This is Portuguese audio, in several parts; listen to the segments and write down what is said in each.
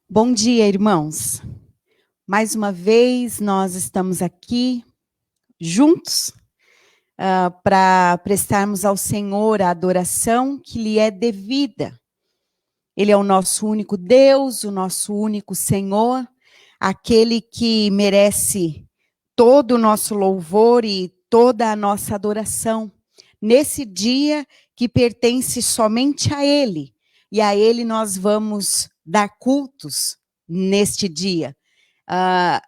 Bom dia, irmãos. Mais uma vez nós estamos aqui juntos para prestarmos ao Senhor a adoração que lhe é devida. Ele é o nosso único Deus, o nosso único Senhor, aquele que merece todo o nosso louvor e toda a nossa adoração. Nesse dia que pertence somente a Ele, e a Ele nós vamos dar cultos neste dia.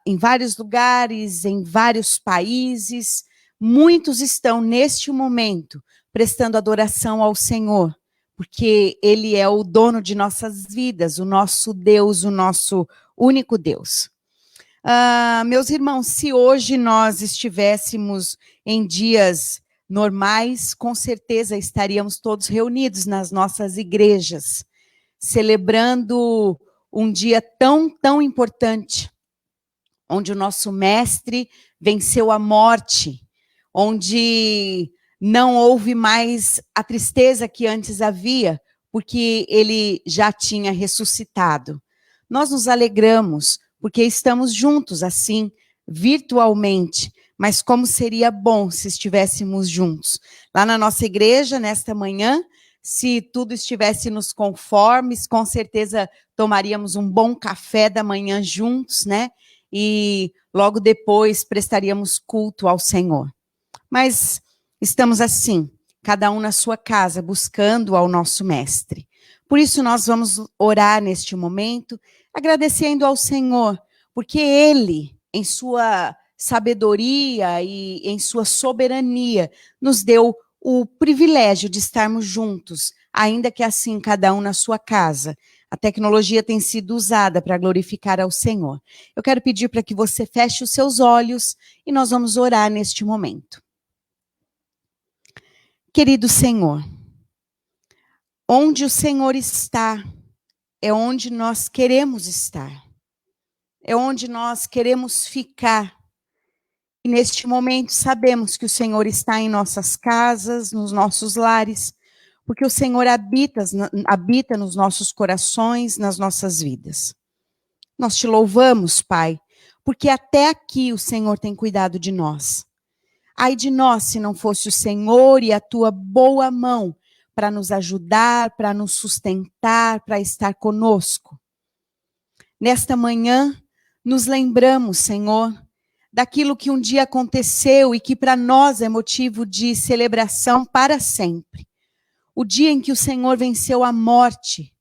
Em vários lugares, em vários países, muitos estão neste momento prestando adoração ao Senhor, porque Ele é o dono de nossas vidas, o nosso Deus, o nosso único Deus. Meus irmãos, se hoje nós estivéssemos em dias normais, com certeza estaríamos todos reunidos nas nossas igrejas, celebrando um dia tão importante, onde o nosso mestre venceu a morte, onde não houve mais a tristeza que antes havia, porque ele já tinha ressuscitado. Nós nos alegramos, porque estamos juntos assim, virtualmente, mas como seria bom se estivéssemos juntos. Lá na nossa igreja, nesta manhã, se tudo estivesse nos conformes, com certeza tomaríamos um bom café da manhã juntos, né? E logo depois prestaríamos culto ao Senhor. Mas estamos assim, cada um na sua casa, buscando ao nosso mestre. Por isso nós vamos orar neste momento, agradecendo ao Senhor, porque Ele, em sua sabedoria e em sua soberania, nos deu o privilégio de estarmos juntos, ainda que assim cada um na sua casa. A tecnologia tem sido usada para glorificar ao Senhor. Eu quero pedir para que você feche os seus olhos e nós vamos orar neste momento. Querido Senhor, onde o Senhor está, é onde nós queremos estar. É onde nós queremos ficar. E neste momento sabemos que o Senhor está em nossas casas, nos nossos lares, porque o Senhor habita nos nossos corações, nas nossas vidas. Nós te louvamos, Pai, porque até aqui o Senhor tem cuidado de nós. Ai de nós se não fosse o Senhor e a tua boa mão para nos ajudar, para nos sustentar, para estar conosco. Nesta manhã, nos lembramos, Senhor, daquilo que um dia aconteceu e que para nós é motivo de celebração para sempre. O dia em que o Senhor venceu a morte.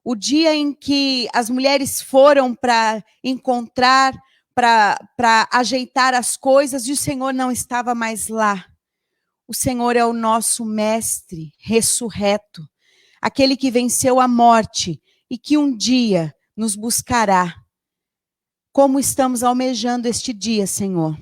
O dia em que as mulheres foram para encontrar, para ajeitar as coisas e o Senhor não estava mais lá. O Senhor é o nosso mestre ressurreto, aquele que venceu a morte e que um dia nos buscará. Como estamos almejando este dia, Senhor,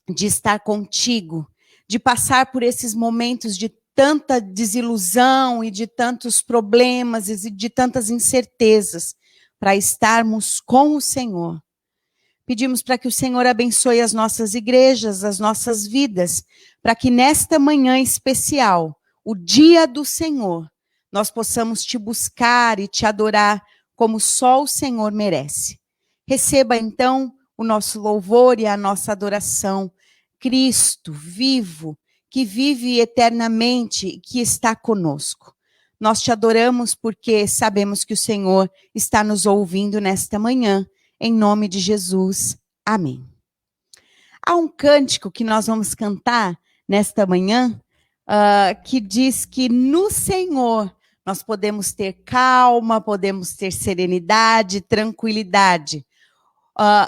de estar contigo, de passar por esses momentos de tanta desilusão e de tantos problemas e de tantas incertezas, para estarmos com o Senhor. Pedimos para que o Senhor abençoe as nossas igrejas, as nossas vidas, para que nesta manhã especial, o dia do Senhor, nós possamos te buscar e te adorar como só o Senhor merece. Receba então o nosso louvor e a nossa adoração. Cristo vivo, que vive eternamente, que está conosco. Nós te adoramos porque sabemos que o Senhor está nos ouvindo nesta manhã. Em nome de Jesus. Amém. Há um cântico que nós vamos cantar nesta manhã, que diz que no Senhor nós podemos ter calma, podemos ter serenidade, tranquilidade.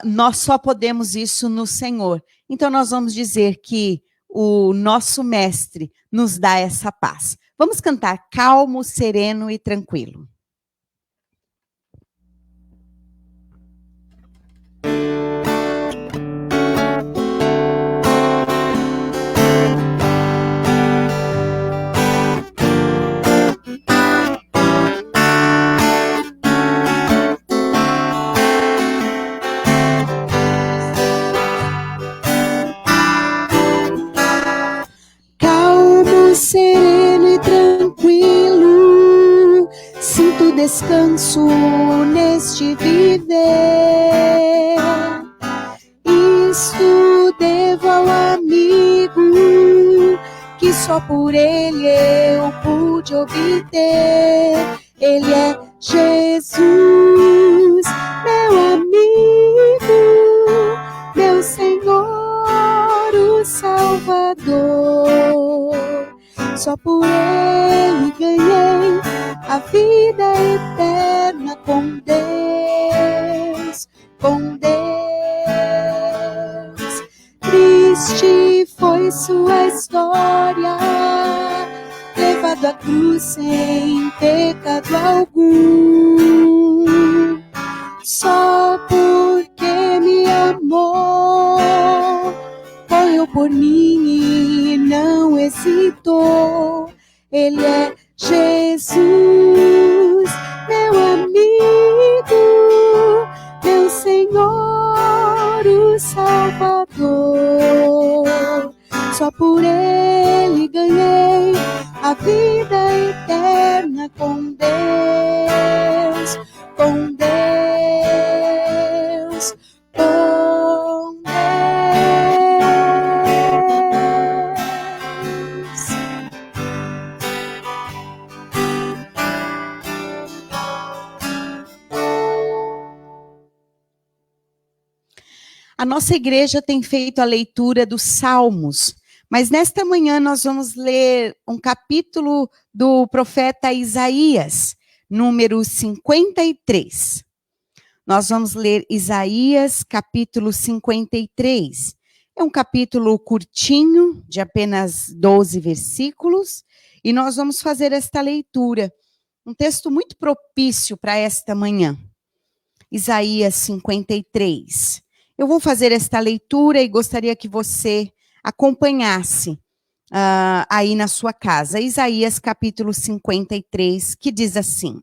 Nós só podemos isso no Senhor. Então nós vamos dizer que o nosso mestre nos dá essa paz. Vamos cantar calmo, sereno e tranquilo. Sereno e tranquilo, sinto descanso neste triste viver. Isto devo ao amigo que só por ele eu pude obter. Ele é Jesus, meu amigo, meu Senhor, o Salvador. Só por ele ganhei a vida eterna com Deus, com Deus. Triste foi sua história, levado à cruz sem pecado algum. Só porque me amou, morreu por mim e não hesitou. Ele é Jesus, meu amigo, meu Senhor, o Salvador. Só por ele ganhei a vida eterna com Deus, com Deus, com Deus. A nossa igreja tem feito a leitura dos Salmos, mas nesta manhã nós vamos ler um capítulo do profeta Isaías, número 53. Nós vamos ler Isaías, capítulo 53. É um capítulo curtinho, de apenas 12 versículos, e nós vamos fazer esta leitura. Um texto muito propício para esta manhã. Isaías 53. Eu vou fazer esta leitura e gostaria que você acompanhasse aí na sua casa. Isaías capítulo 53, que diz assim: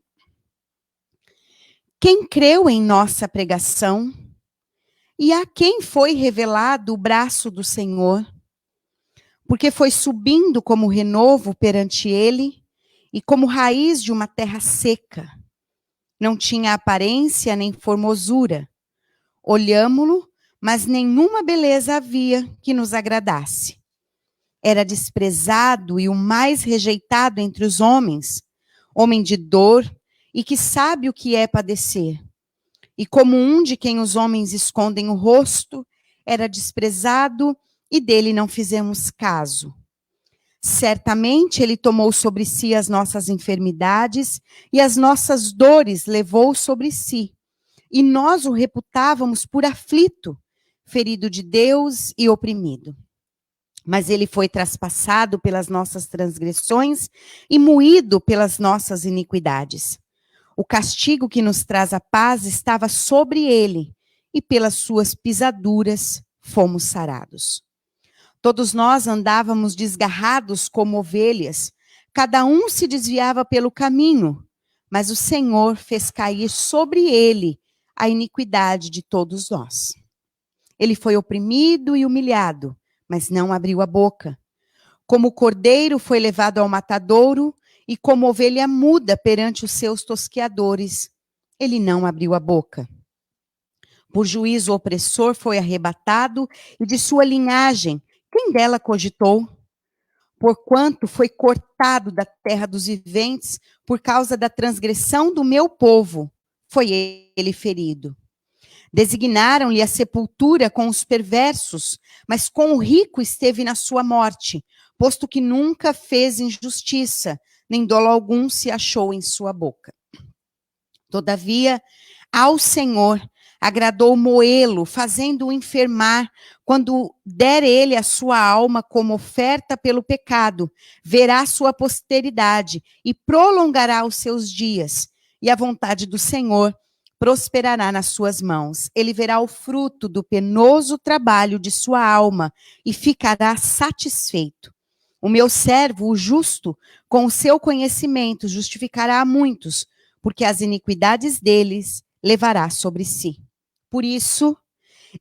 Quem creu em nossa pregação, e a quem foi revelado o braço do Senhor? Porque foi subindo como renovo perante ele, e como raiz de uma terra seca. Não tinha aparência nem formosura. Olhámo-lo, mas nenhuma beleza havia que nos agradasse. Era desprezado e o mais rejeitado entre os homens, homem de dor e que sabe o que é padecer. E como um de quem os homens escondem o rosto, era desprezado e dele não fizemos caso. Certamente ele tomou sobre si as nossas enfermidades e as nossas dores levou sobre si. E nós o reputávamos por aflito, ferido de Deus e oprimido. Mas ele foi traspassado pelas nossas transgressões e moído pelas nossas iniquidades. O castigo que nos traz a paz estava sobre ele, e pelas suas pisaduras fomos sarados. Todos nós andávamos desgarrados como ovelhas, cada um se desviava pelo caminho, mas o Senhor fez cair sobre ele a iniquidade de todos nós. Ele foi oprimido e humilhado, mas não abriu a boca. Como o cordeiro foi levado ao matadouro, e como ovelha muda perante os seus tosqueadores, ele não abriu a boca. Por juízo opressor foi arrebatado, e de sua linhagem, quem dela cogitou? Porquanto foi cortado da terra dos viventes, por causa da transgressão do meu povo, foi ele ferido. Designaram-lhe a sepultura com os perversos, mas com o rico esteve na sua morte, posto que nunca fez injustiça, nem dolo algum se achou em sua boca. Todavia, ao Senhor agradou moê-lo, fazendo-o enfermar, quando der ele a sua alma como oferta pelo pecado, verá sua posteridade e prolongará os seus dias, e a vontade do Senhor prosperará nas suas mãos. Ele verá o fruto do penoso trabalho de sua alma e ficará satisfeito. O meu servo, o justo, com o seu conhecimento, justificará a muitos, porque as iniquidades deles levará sobre si. Por isso,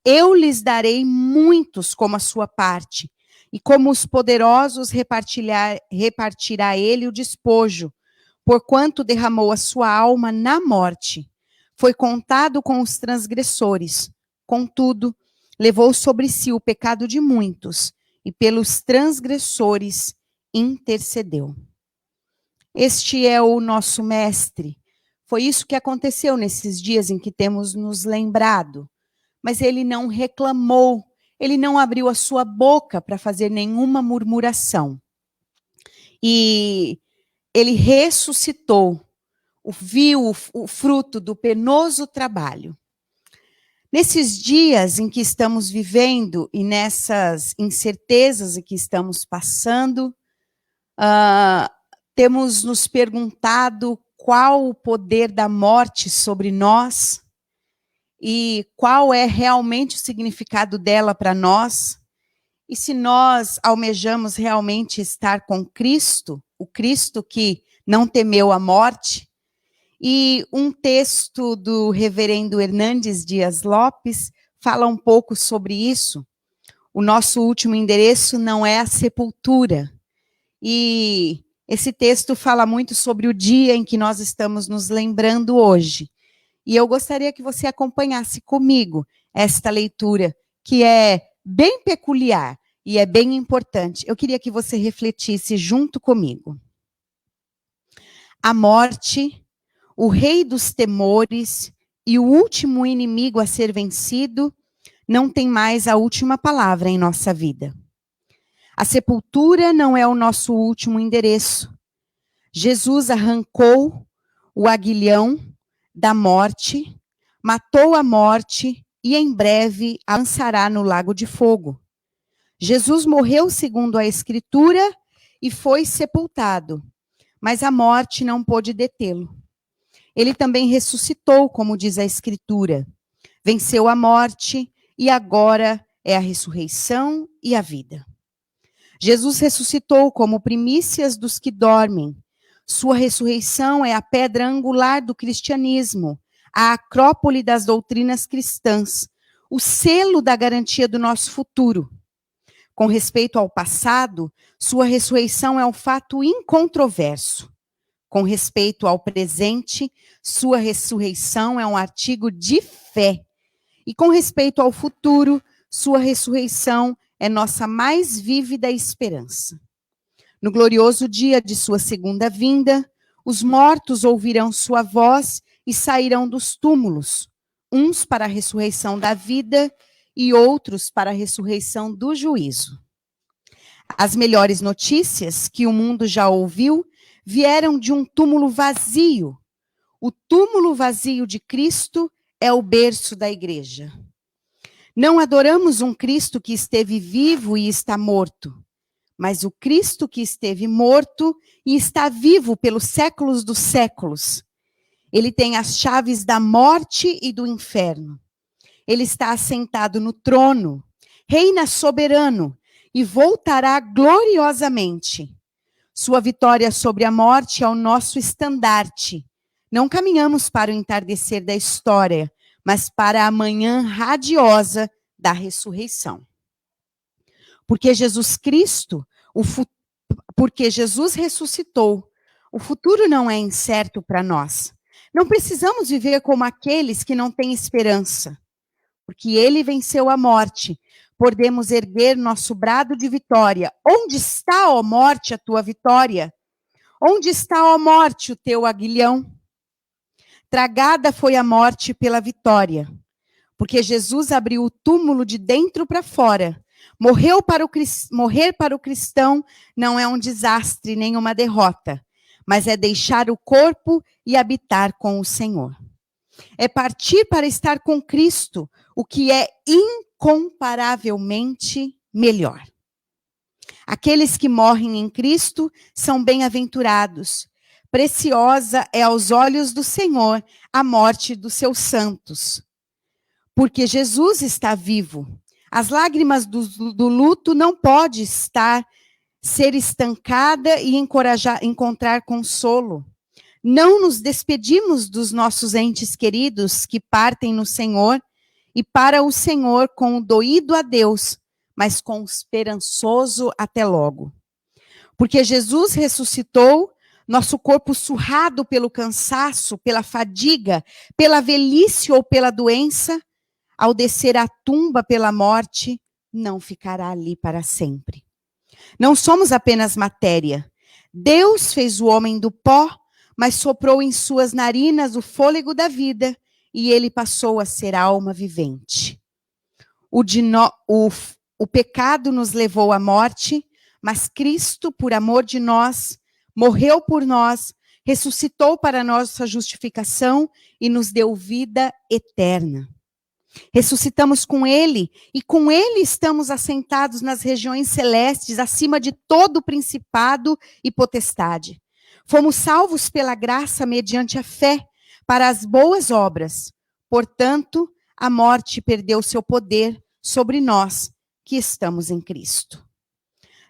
eu lhes darei muitos como a sua parte, e como os poderosos repartirá ele o despojo, porquanto derramou a sua alma na morte. foi contado com os transgressores. Contudo, levou sobre si o pecado de muitos e pelos transgressores intercedeu. Este é o nosso mestre. Foi isso que aconteceu nesses dias em que temos nos lembrado. Mas ele não reclamou, ele não abriu a sua boca para fazer nenhuma murmuração. E ele ressuscitou, viu o fruto do penoso trabalho. Nesses dias em que estamos vivendo e nessas incertezas em que estamos passando, temos nos perguntado qual o poder da morte sobre nós e qual é realmente o significado dela para nós. E se nós almejamos realmente estar com Cristo, o Cristo que não temeu a morte. E um texto do reverendo Hernandes Dias Lopes fala um pouco sobre isso. O nosso último endereço não é a sepultura. E esse texto fala muito sobre o dia em que nós estamos nos lembrando hoje. E eu gostaria que você acompanhasse comigo esta leitura, que é bem peculiar e é bem importante. Eu queria que você refletisse junto comigo. A morte, o rei dos temores e o último inimigo a ser vencido, não tem mais a última palavra em nossa vida. A sepultura não é o nosso último endereço. Jesus arrancou o aguilhão da morte, matou a morte e em breve a lançará no lago de fogo. Jesus morreu segundo a Escritura e foi sepultado, mas a morte não pôde detê-lo. Ele também ressuscitou, como diz a Escritura. Venceu a morte e agora é a ressurreição e a vida. Jesus ressuscitou como primícias dos que dormem. Sua ressurreição é a pedra angular do cristianismo, a acrópole das doutrinas cristãs, o selo da garantia do nosso futuro. Com respeito ao passado, sua ressurreição é um fato incontroverso. Com respeito ao presente, sua ressurreição é um artigo de fé. E com respeito ao futuro, sua ressurreição é nossa mais vívida esperança. No glorioso dia de sua segunda vinda, os mortos ouvirão sua voz e sairão dos túmulos, uns para a ressurreição da vida e outros para a ressurreição do juízo. As melhores notícias que o mundo já ouviu vieram de um túmulo vazio. O túmulo vazio de Cristo é o berço da igreja. Não adoramos um Cristo que esteve vivo e está morto, mas o Cristo que esteve morto e está vivo pelos séculos dos séculos. Ele tem as chaves da morte e do inferno. Ele está assentado no trono, reina soberano e voltará gloriosamente. Sua vitória sobre a morte é o nosso estandarte. Não caminhamos para o entardecer da história, mas para a manhã radiosa da ressurreição. Porque Jesus Cristo, porque Jesus ressuscitou, o futuro não é incerto para nós. Não precisamos viver como aqueles que não têm esperança. Porque ele venceu a morte, podemos erguer nosso brado de vitória. Onde está, ó morte, a tua vitória? Onde está, ó morte, o teu aguilhão? Tragada foi a morte pela vitória, porque Jesus abriu o túmulo de dentro para fora. Morrer para o cristão não é um desastre nem uma derrota, mas é deixar o corpo e habitar com o Senhor. É partir para estar com Cristo, o que é incomparavelmente melhor. Aqueles que morrem em Cristo são bem-aventurados. Preciosa é aos olhos do Senhor a morte dos seus santos. Porque Jesus está vivo. As lágrimas do luto não podem ser estancada e encontrar consolo. Não nos despedimos dos nossos entes queridos que partem no Senhor e para o Senhor com o doído adeus, mas com o esperançoso até logo. Porque Jesus ressuscitou, nosso corpo surrado pelo cansaço, pela fadiga, pela velhice ou pela doença, ao descer à tumba pela morte, não ficará ali para sempre. Não somos apenas matéria. Deus fez o homem do pó, mas soprou em suas narinas o fôlego da vida, e ele passou a ser alma vivente. O pecado nos levou à morte, mas Cristo, por amor de nós, morreu por nós, ressuscitou para nossa justificação e nos deu vida eterna. Ressuscitamos com Ele, e com Ele estamos assentados nas regiões celestes, acima de todo principado e potestade. Fomos salvos pela graça mediante a fé, para as boas obras. Portanto, a morte perdeu seu poder sobre nós, que estamos em Cristo.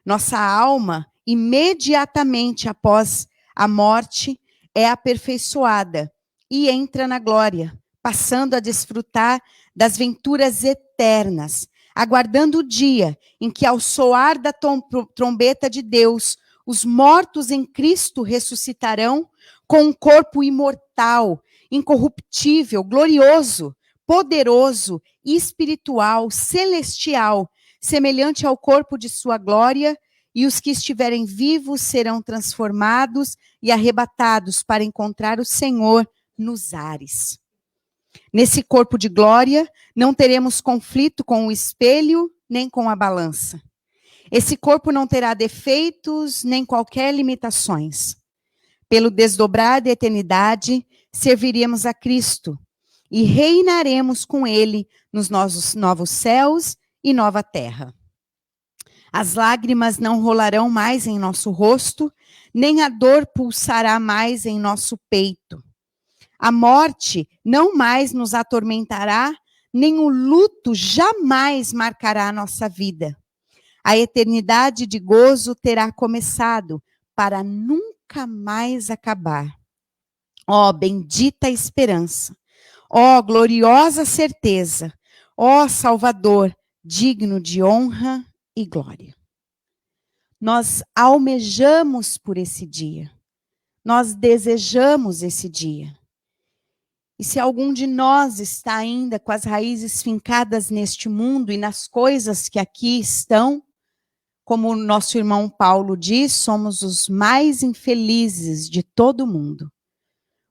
Nossa alma, imediatamente após a morte, é aperfeiçoada e entra na glória, passando a desfrutar das venturas eternas, aguardando o dia em que, ao soar da trombeta de Deus, os mortos em Cristo ressuscitarão com um corpo imortal, incorruptível, glorioso, poderoso, espiritual, celestial, semelhante ao corpo de sua glória, e os que estiverem vivos serão transformados e arrebatados para encontrar o Senhor nos ares. Nesse corpo de glória, não teremos conflito com o espelho, nem com a balança. Esse corpo não terá defeitos, nem qualquer limitações. Pelo desdobrar da eternidade, serviremos a Cristo e reinaremos com Ele nos nossos novos céus e nova terra. As lágrimas não rolarão mais em nosso rosto, nem a dor pulsará mais em nosso peito. A morte não mais nos atormentará, nem o luto jamais marcará a nossa vida. A eternidade de gozo terá começado para nunca mais acabar. Ó, bendita esperança! Ó, gloriosa certeza! Ó, Salvador, digno de honra e glória. Nós almejamos por esse dia. Nós desejamos esse dia. E se algum de nós está ainda com as raízes fincadas neste mundo e nas coisas que aqui estão, como o nosso irmão Paulo diz, somos os mais infelizes de todo o mundo.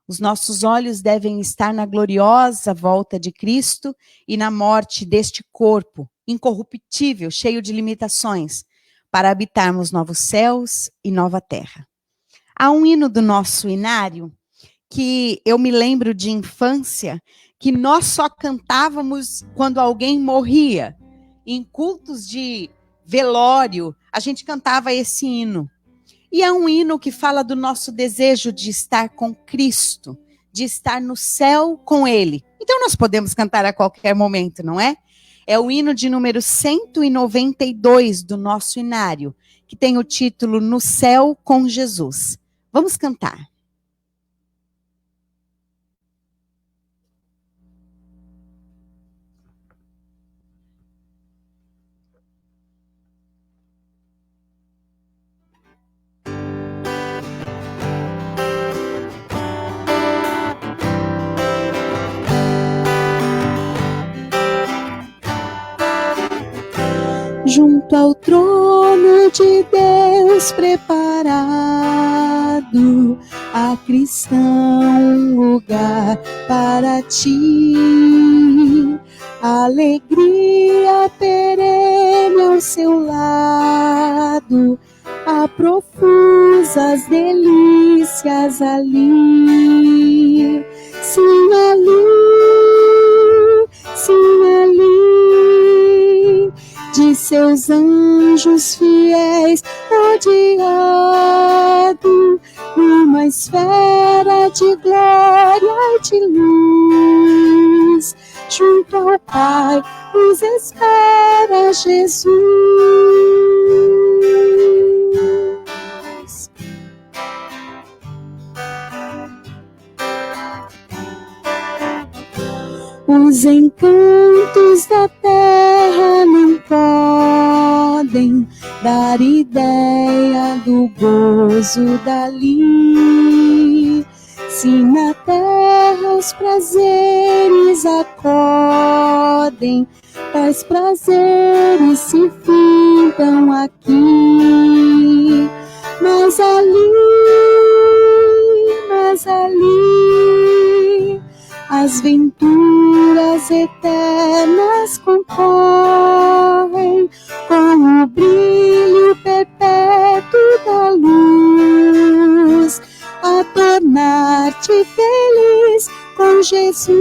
Os nossos olhos devem estar na gloriosa volta de Cristo e na morte deste corpo incorruptível, cheio de limitações, para habitarmos novos céus e nova terra. Há um hino do nosso inário que eu me lembro de infância, que nós só cantávamos quando alguém morria. Em cultos de velório, a gente cantava esse hino. E é um hino que fala do nosso desejo de estar com Cristo, de estar no céu com Ele. Então nós podemos cantar a qualquer momento, não é? É o hino de número 192 do nosso inário, que tem o título No Céu com Jesus. Vamos cantar. Junto ao trono de Deus preparado, a cristão lugar para ti. Alegria perene ao seu lado, há profusas delícias ali. Sim, ali, de seus anjos fiéis rodeado, numa esfera de glória e de luz, junto ao Pai nos espera Jesus. Os encantos da terra não podem dar ideia do gozo dali. Se na terra os prazeres acodem, tais prazeres se findam aqui. Mas ali, as venturas eternas concorrem com o brilho perpétuo da luz, a tornar-te feliz com Jesus.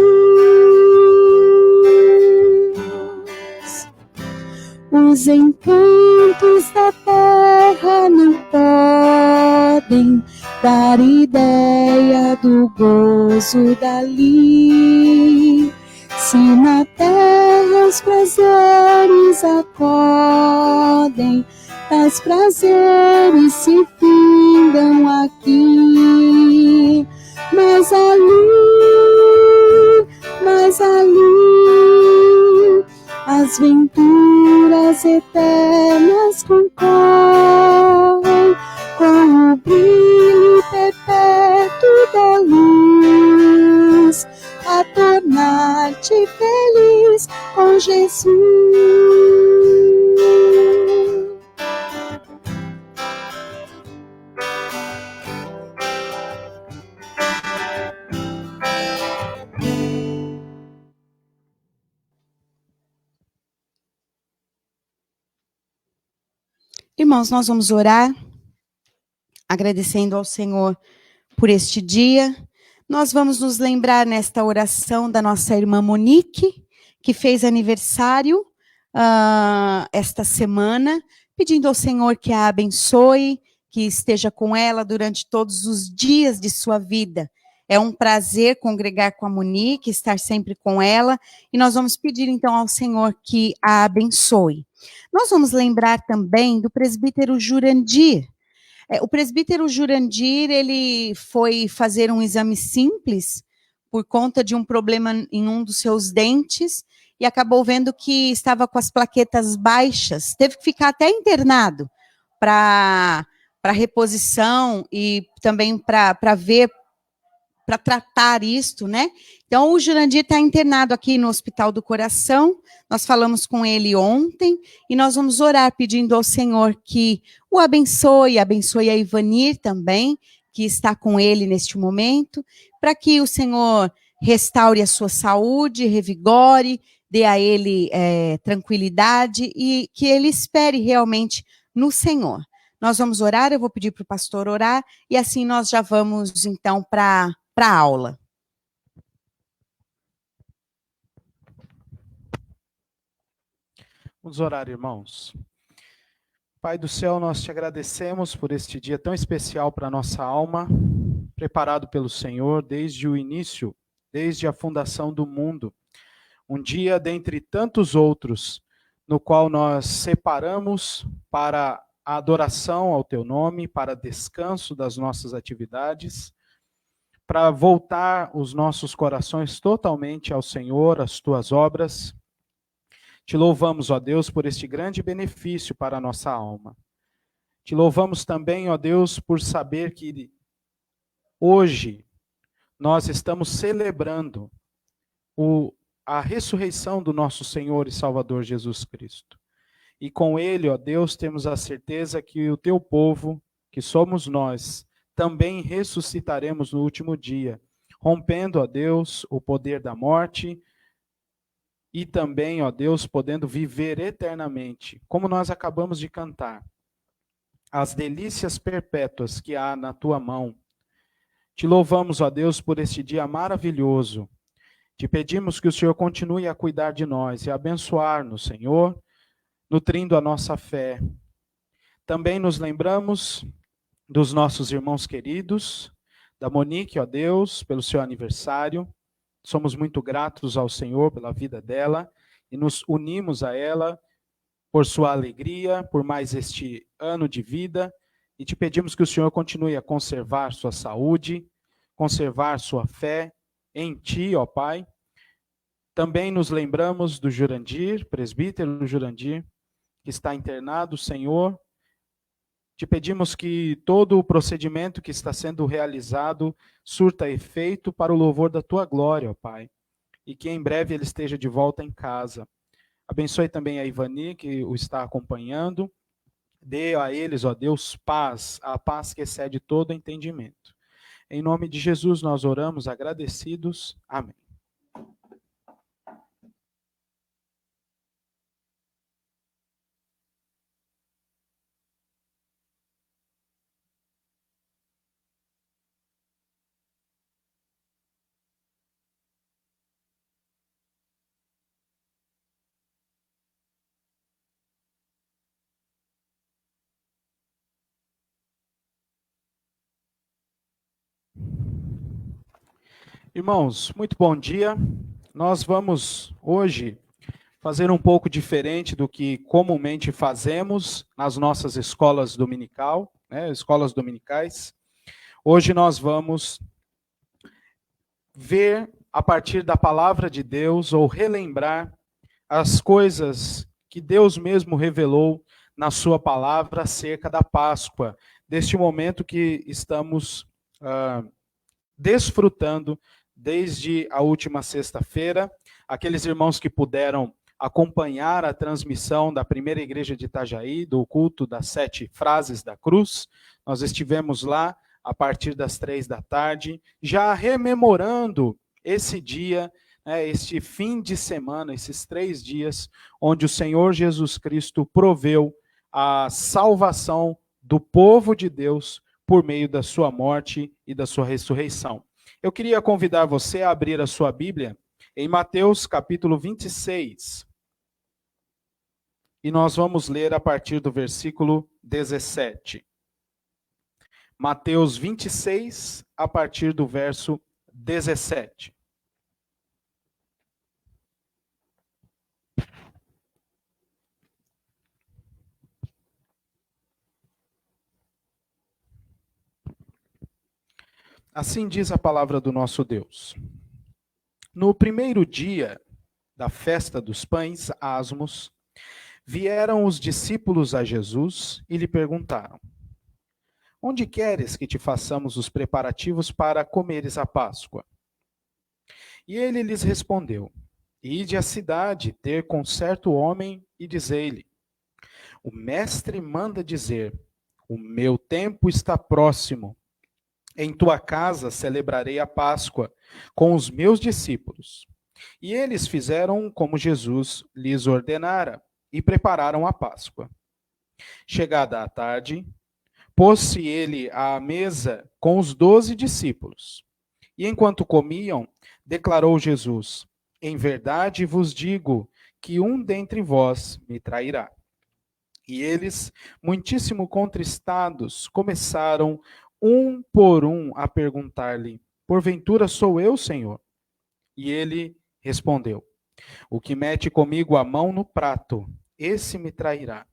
Os encantos da terra não podem dar ideia do gozo dali. Se na terra os prazeres acodem, tais prazeres se findam aqui. Mas ali, as venturas eternas concorrem com o brilho perpétuo da luz, a tornar-te feliz com Jesus. Irmãos, nós vamos orar, agradecendo ao Senhor por este dia. Nós vamos nos lembrar nesta oração da nossa irmã Monique, que fez aniversário esta semana, pedindo ao Senhor que a abençoe, que esteja com ela durante todos os dias de sua vida. É um prazer congregar com a Monique, estar sempre com ela, e nós vamos pedir então ao Senhor que a abençoe. Nós vamos lembrar também do presbítero Jurandir. O presbítero Jurandir, ele foi fazer um exame simples por conta de um problema em um dos seus dentes e acabou vendo que estava com as plaquetas baixas. Teve que ficar até internado para reposição e também para ver, para tratar isto, né? Então, o Jurandir está internado aqui no Hospital do Coração. Nós falamos com ele ontem e nós vamos orar pedindo ao Senhor que o abençoe a Ivanir também, que está com ele neste momento, para que o Senhor restaure a sua saúde, revigore, dê a ele tranquilidade e que ele espere realmente no Senhor. Nós vamos orar, eu vou pedir para o pastor orar e assim nós já vamos então para a aula. Vamos orar, irmãos. Pai do céu, nós te agradecemos por este dia tão especial para a nossa alma, preparado pelo Senhor desde o início, desde a fundação do mundo. Um dia dentre tantos outros, no qual nós separamos para a adoração ao teu nome, para descanso das nossas atividades, para voltar os nossos corações totalmente ao Senhor, às tuas obras. Te louvamos, ó Deus, por este grande benefício para a nossa alma. Te louvamos também, ó Deus, por saber que hoje nós estamos celebrando a ressurreição do nosso Senhor e Salvador Jesus Cristo. E com ele, ó Deus, temos a certeza que o teu povo, que somos nós, também ressuscitaremos no último dia, rompendo, ó Deus, o poder da morte e também, ó Deus, podendo viver eternamente, como nós acabamos de cantar, as delícias perpétuas que há na tua mão. Te louvamos, ó Deus, por este dia maravilhoso. Te pedimos que o Senhor continue a cuidar de nós e abençoar-nos, Senhor, nutrindo a nossa fé. Também nos lembramos dos nossos irmãos queridos, da Monique, ó Deus, pelo seu aniversário. Somos muito gratos ao Senhor pela vida dela e nos unimos a ela por sua alegria, por mais este ano de vida. E te pedimos que o Senhor continue a conservar sua saúde, conservar sua fé em ti, ó Pai. Também nos lembramos do Jurandir, presbítero Jurandir, que está internado, Senhor, Te pedimos que todo o procedimento que está sendo realizado surta efeito para o louvor da tua glória, ó Pai, e que em breve ele esteja de volta em casa. Abençoe também a Ivani, que o está acompanhando. Dê a eles, ó Deus, paz, a paz que excede todo entendimento. Em nome de Jesus nós oramos agradecidos. Amém. Irmãos, muito bom dia. Nós vamos hoje fazer um pouco diferente do que comumente fazemos nas nossas escolas dominical, escolas dominicais. Hoje nós vamos ver a partir da palavra de Deus ou relembrar as coisas que Deus mesmo revelou na sua palavra acerca da Páscoa, deste momento que estamos desfrutando desde a última sexta-feira. Aqueles irmãos que puderam acompanhar a transmissão da primeira igreja de Itajaí, do culto das 7 frases da cruz, nós estivemos lá a partir das 3 da tarde, já rememorando esse dia, este fim de semana, esses 3 dias, onde o Senhor Jesus Cristo proveu a salvação do povo de Deus por meio da sua morte e da sua ressurreição. Eu queria convidar você a abrir a sua Bíblia em Mateus capítulo 26. E nós vamos ler a partir do versículo 17. Mateus 26, a partir do verso 17. Assim diz a palavra do nosso Deus. No primeiro dia da festa dos pães asmos, vieram os discípulos a Jesus e lhe perguntaram: onde queres que te façamos os preparativos para comeres a Páscoa? E ele lhes respondeu: ide à cidade ter com certo homem e dizei-lhe: o mestre manda dizer, o meu tempo está próximo. Em tua casa celebrarei a Páscoa com os meus discípulos. E eles fizeram como Jesus lhes ordenara e prepararam a Páscoa. Chegada a tarde, pôs-se ele à mesa com os 12 discípulos. E enquanto comiam, declarou Jesus: em verdade vos digo que um dentre vós me trairá. E eles, muitíssimo contristados, começaram um por um a perguntar-lhe: porventura sou eu, Senhor? E ele respondeu: o que mete comigo a mão no prato, esse me trairá.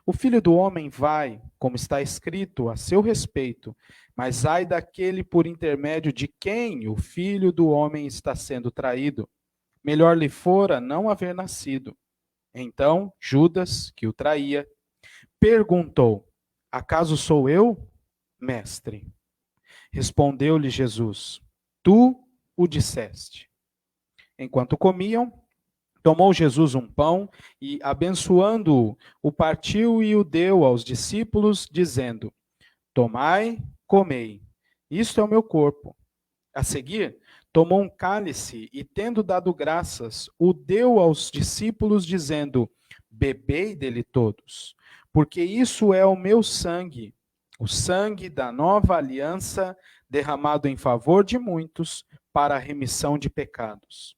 O Filho do Homem vai, como está escrito a seu respeito, mas ai daquele por intermédio de quem o Filho do Homem está sendo traído. Melhor lhe fora não haver nascido. Então Judas, que o traía, perguntou: acaso sou eu, mestre? Respondeu-lhe Jesus: tu o disseste. Enquanto comiam, tomou Jesus um pão e, abençoando-o, o partiu e o deu aos discípulos, dizendo: tomai, comei, isto é o meu corpo. A seguir, tomou um cálice e, tendo dado graças, o deu aos discípulos, dizendo: bebei dele todos, porque isso é o meu sangue, o sangue da nova aliança, derramado em favor de muitos para a remissão de pecados.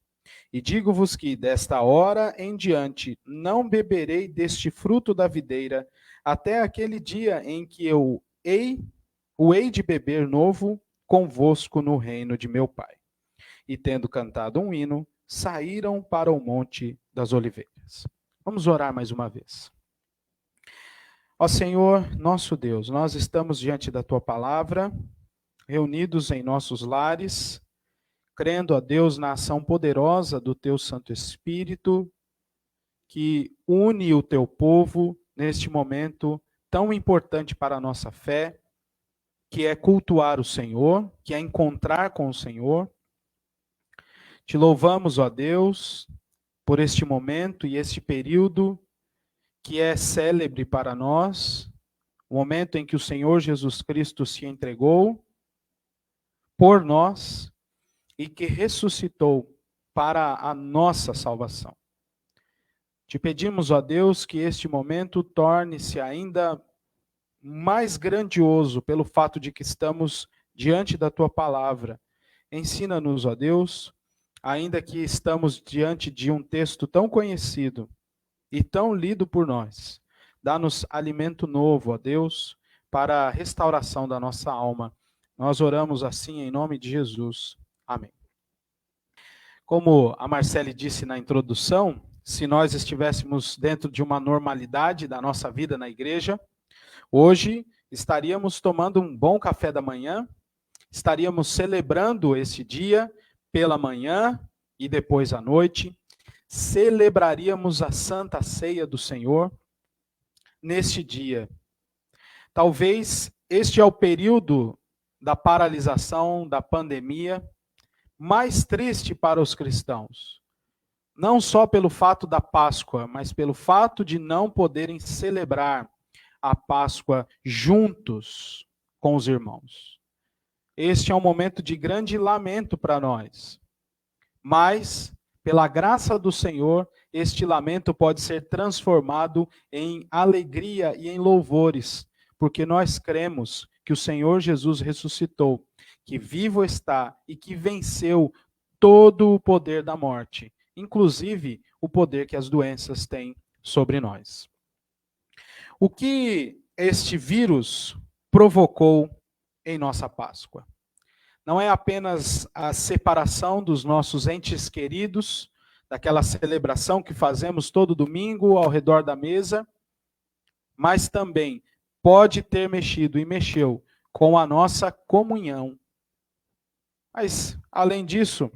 E digo-vos que desta hora em diante não beberei deste fruto da videira, até aquele dia em que eu hei de beber novo convosco no reino de meu Pai. E tendo cantado um hino, saíram para o Monte das Oliveiras. Vamos orar mais uma vez. Ó Senhor, nosso Deus, nós estamos diante da Tua palavra, reunidos em nossos lares, crendo a Deus na ação poderosa do Teu Santo Espírito, que une o Teu povo neste momento tão importante para a nossa fé, que é cultuar o Senhor, que é encontrar com o Senhor. Te louvamos, ó Deus, por este momento e este período que é célebre para nós, o momento em que o Senhor Jesus Cristo se entregou por nós e que ressuscitou para a nossa salvação. Te pedimos, ó Deus, que este momento torne-se ainda mais grandioso pelo fato de que estamos diante da Tua palavra. Ensina-nos, ó Deus, ainda que estamos diante de um texto tão conhecido e tão lido por nós. Dá-nos alimento novo, ó Deus, para a restauração da nossa alma. Nós oramos assim em nome de Jesus. Amém. Como a Marcele disse na introdução, se nós estivéssemos dentro de uma normalidade da nossa vida na igreja, hoje estaríamos tomando um bom café da manhã, estaríamos celebrando esse dia pela manhã e depois à noite, celebraríamos a Santa Ceia do Senhor neste dia. Talvez este é o período da paralisação, da pandemia, mais triste para os cristãos. Não só pelo fato da Páscoa, mas pelo fato de não poderem celebrar a Páscoa juntos com os irmãos. Este é um momento de grande lamento para nós. Mas, pela graça do Senhor, este lamento pode ser transformado em alegria e em louvores, porque nós cremos que o Senhor Jesus ressuscitou, que vivo está e que venceu todo o poder da morte, inclusive o poder que as doenças têm sobre nós. O que este vírus provocou em nossa Páscoa? Não é apenas a separação dos nossos entes queridos, daquela celebração que fazemos todo domingo ao redor da mesa, mas também pode ter mexido e mexeu com a nossa comunhão. Mas, além disso,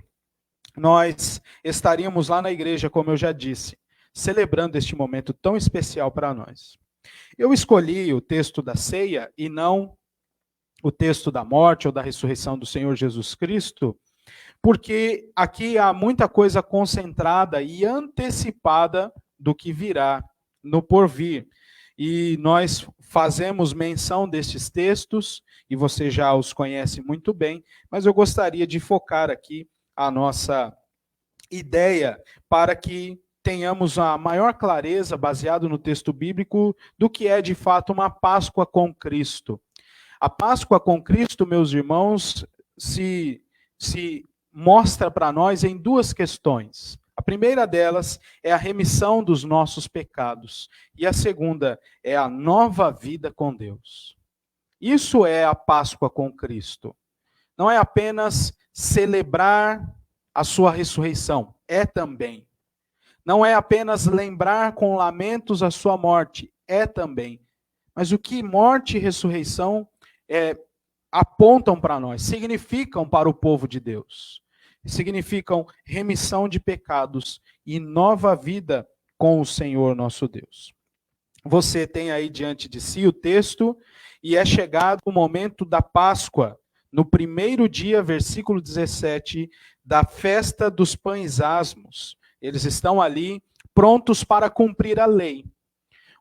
nós estaríamos lá na igreja, como eu já disse, celebrando este momento tão especial para nós. Eu escolhi o texto da ceia e não o texto da morte ou da ressurreição do Senhor Jesus Cristo, porque aqui há muita coisa concentrada e antecipada do que virá no porvir. E nós fazemos menção destes textos, e você já os conhece muito bem, mas eu gostaria de focar aqui a nossa ideia para que tenhamos a maior clareza, baseado no texto bíblico, do que é de fato uma Páscoa com Cristo. A Páscoa com Cristo, meus irmãos, se mostra para nós em duas questões. A primeira delas é a remissão dos nossos pecados. E a segunda é a nova vida com Deus. Isso é a Páscoa com Cristo. Não é apenas celebrar a sua ressurreição, é também. Não é apenas lembrar com lamentos a sua morte, é também. Mas o que morte e ressurreição apontam para nós, significam para o povo de Deus. Significam remissão de pecados e nova vida com o Senhor nosso Deus. Você tem aí diante de si o texto, e é chegado o momento da Páscoa, no primeiro dia, versículo 17, da festa dos pães asmos. Eles estão ali prontos para cumprir a lei.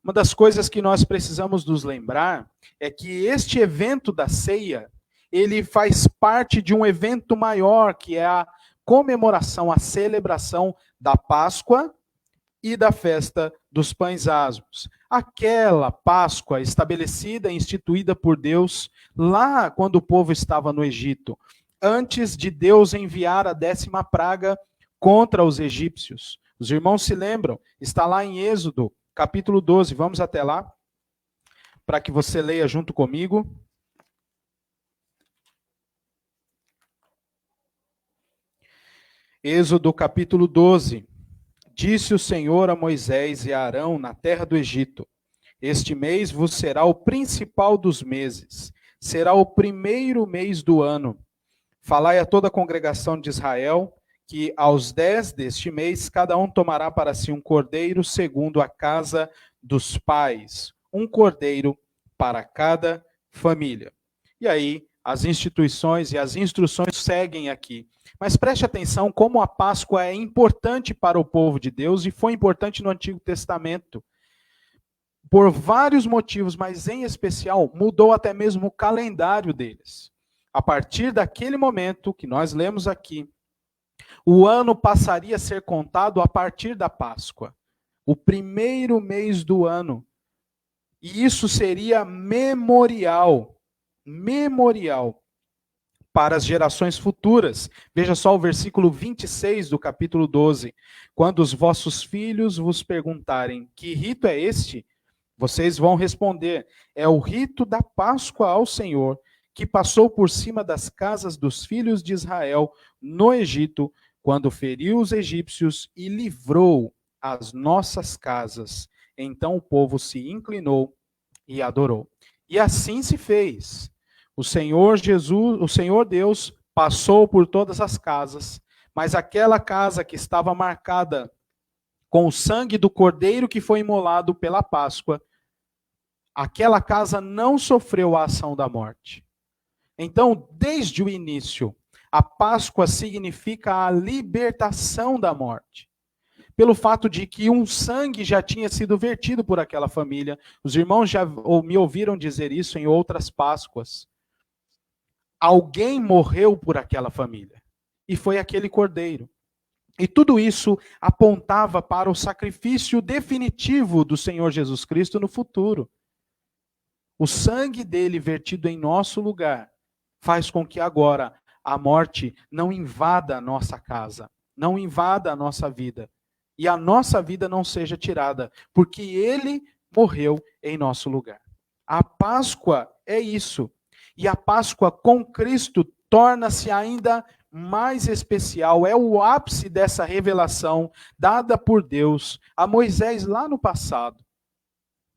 Uma das coisas que nós precisamos nos lembrar é que este evento da ceia, ele faz parte de um evento maior, que é a comemoração, a celebração da Páscoa e da festa dos pães asmos. Aquela Páscoa estabelecida e instituída por Deus lá quando o povo estava no Egito, antes de Deus enviar a 10ª praga contra os egípcios. Os irmãos se lembram, está lá em Êxodo, capítulo 12, vamos até lá, para que você leia junto comigo. Êxodo capítulo 12. Disse o Senhor a Moisés e a Arão na terra do Egito: este mês vos será o principal dos meses, será o primeiro mês do ano. Falai a toda a congregação de Israel que aos 10 deste mês cada um tomará para si um cordeiro segundo a casa dos pais, um cordeiro para cada família. E aí, as instituições e as instruções seguem aqui. Mas preste atenção como a Páscoa é importante para o povo de Deus e foi importante no Antigo Testamento. Por vários motivos, mas em especial, mudou até mesmo o calendário deles. A partir daquele momento que nós lemos aqui, o ano passaria a ser contado a partir da Páscoa, o primeiro mês do ano. E isso seria memorial para as gerações futuras. Veja só o versículo 26 do capítulo 12. Quando os vossos filhos vos perguntarem, que rito é este? Vocês vão responder, é o rito da Páscoa ao Senhor, que passou por cima das casas dos filhos de Israel no Egito, quando feriu os egípcios e livrou as nossas casas. Então o povo se inclinou e adorou. E assim se fez. O Senhor Jesus, o Senhor Deus, passou por todas as casas, mas aquela casa que estava marcada com o sangue do cordeiro que foi imolado pela Páscoa, aquela casa não sofreu a ação da morte. Então, desde o início, a Páscoa significa a libertação da morte. Pelo fato de que um sangue já tinha sido vertido por aquela família. Os irmãos já me ouviram dizer isso em outras Páscoas. Alguém morreu por aquela família. E foi aquele cordeiro. E tudo isso apontava para o sacrifício definitivo do Senhor Jesus Cristo no futuro. O sangue dele vertido em nosso lugar faz com que agora a morte não invada a nossa casa, não invada a nossa vida. E a nossa vida não seja tirada, porque ele morreu em nosso lugar. A Páscoa é isso. E a Páscoa com Cristo torna-se ainda mais especial. É o ápice dessa revelação dada por Deus a Moisés lá no passado.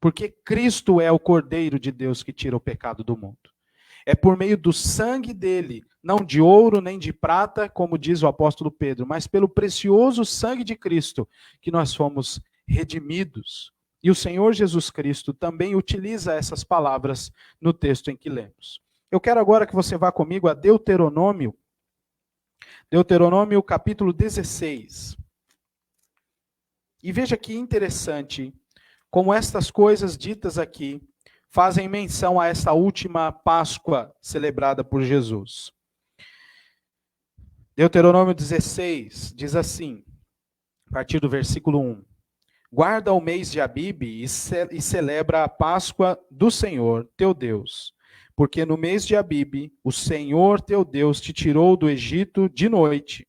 Porque Cristo é o Cordeiro de Deus que tira o pecado do mundo. É por meio do sangue dele, não de ouro nem de prata, como diz o apóstolo Pedro, mas pelo precioso sangue de Cristo que nós fomos redimidos. E o Senhor Jesus Cristo também utiliza essas palavras no texto em que lemos. Eu quero agora que você vá comigo a Deuteronômio capítulo 16. E veja que interessante como estas coisas ditas aqui fazem menção a essa última Páscoa celebrada por Jesus. Deuteronômio 16 diz assim, a partir do versículo 1. Guarda o mês de Abibe e celebra a Páscoa do Senhor, teu Deus. Porque no mês de Abibe, o Senhor teu Deus te tirou do Egito de noite.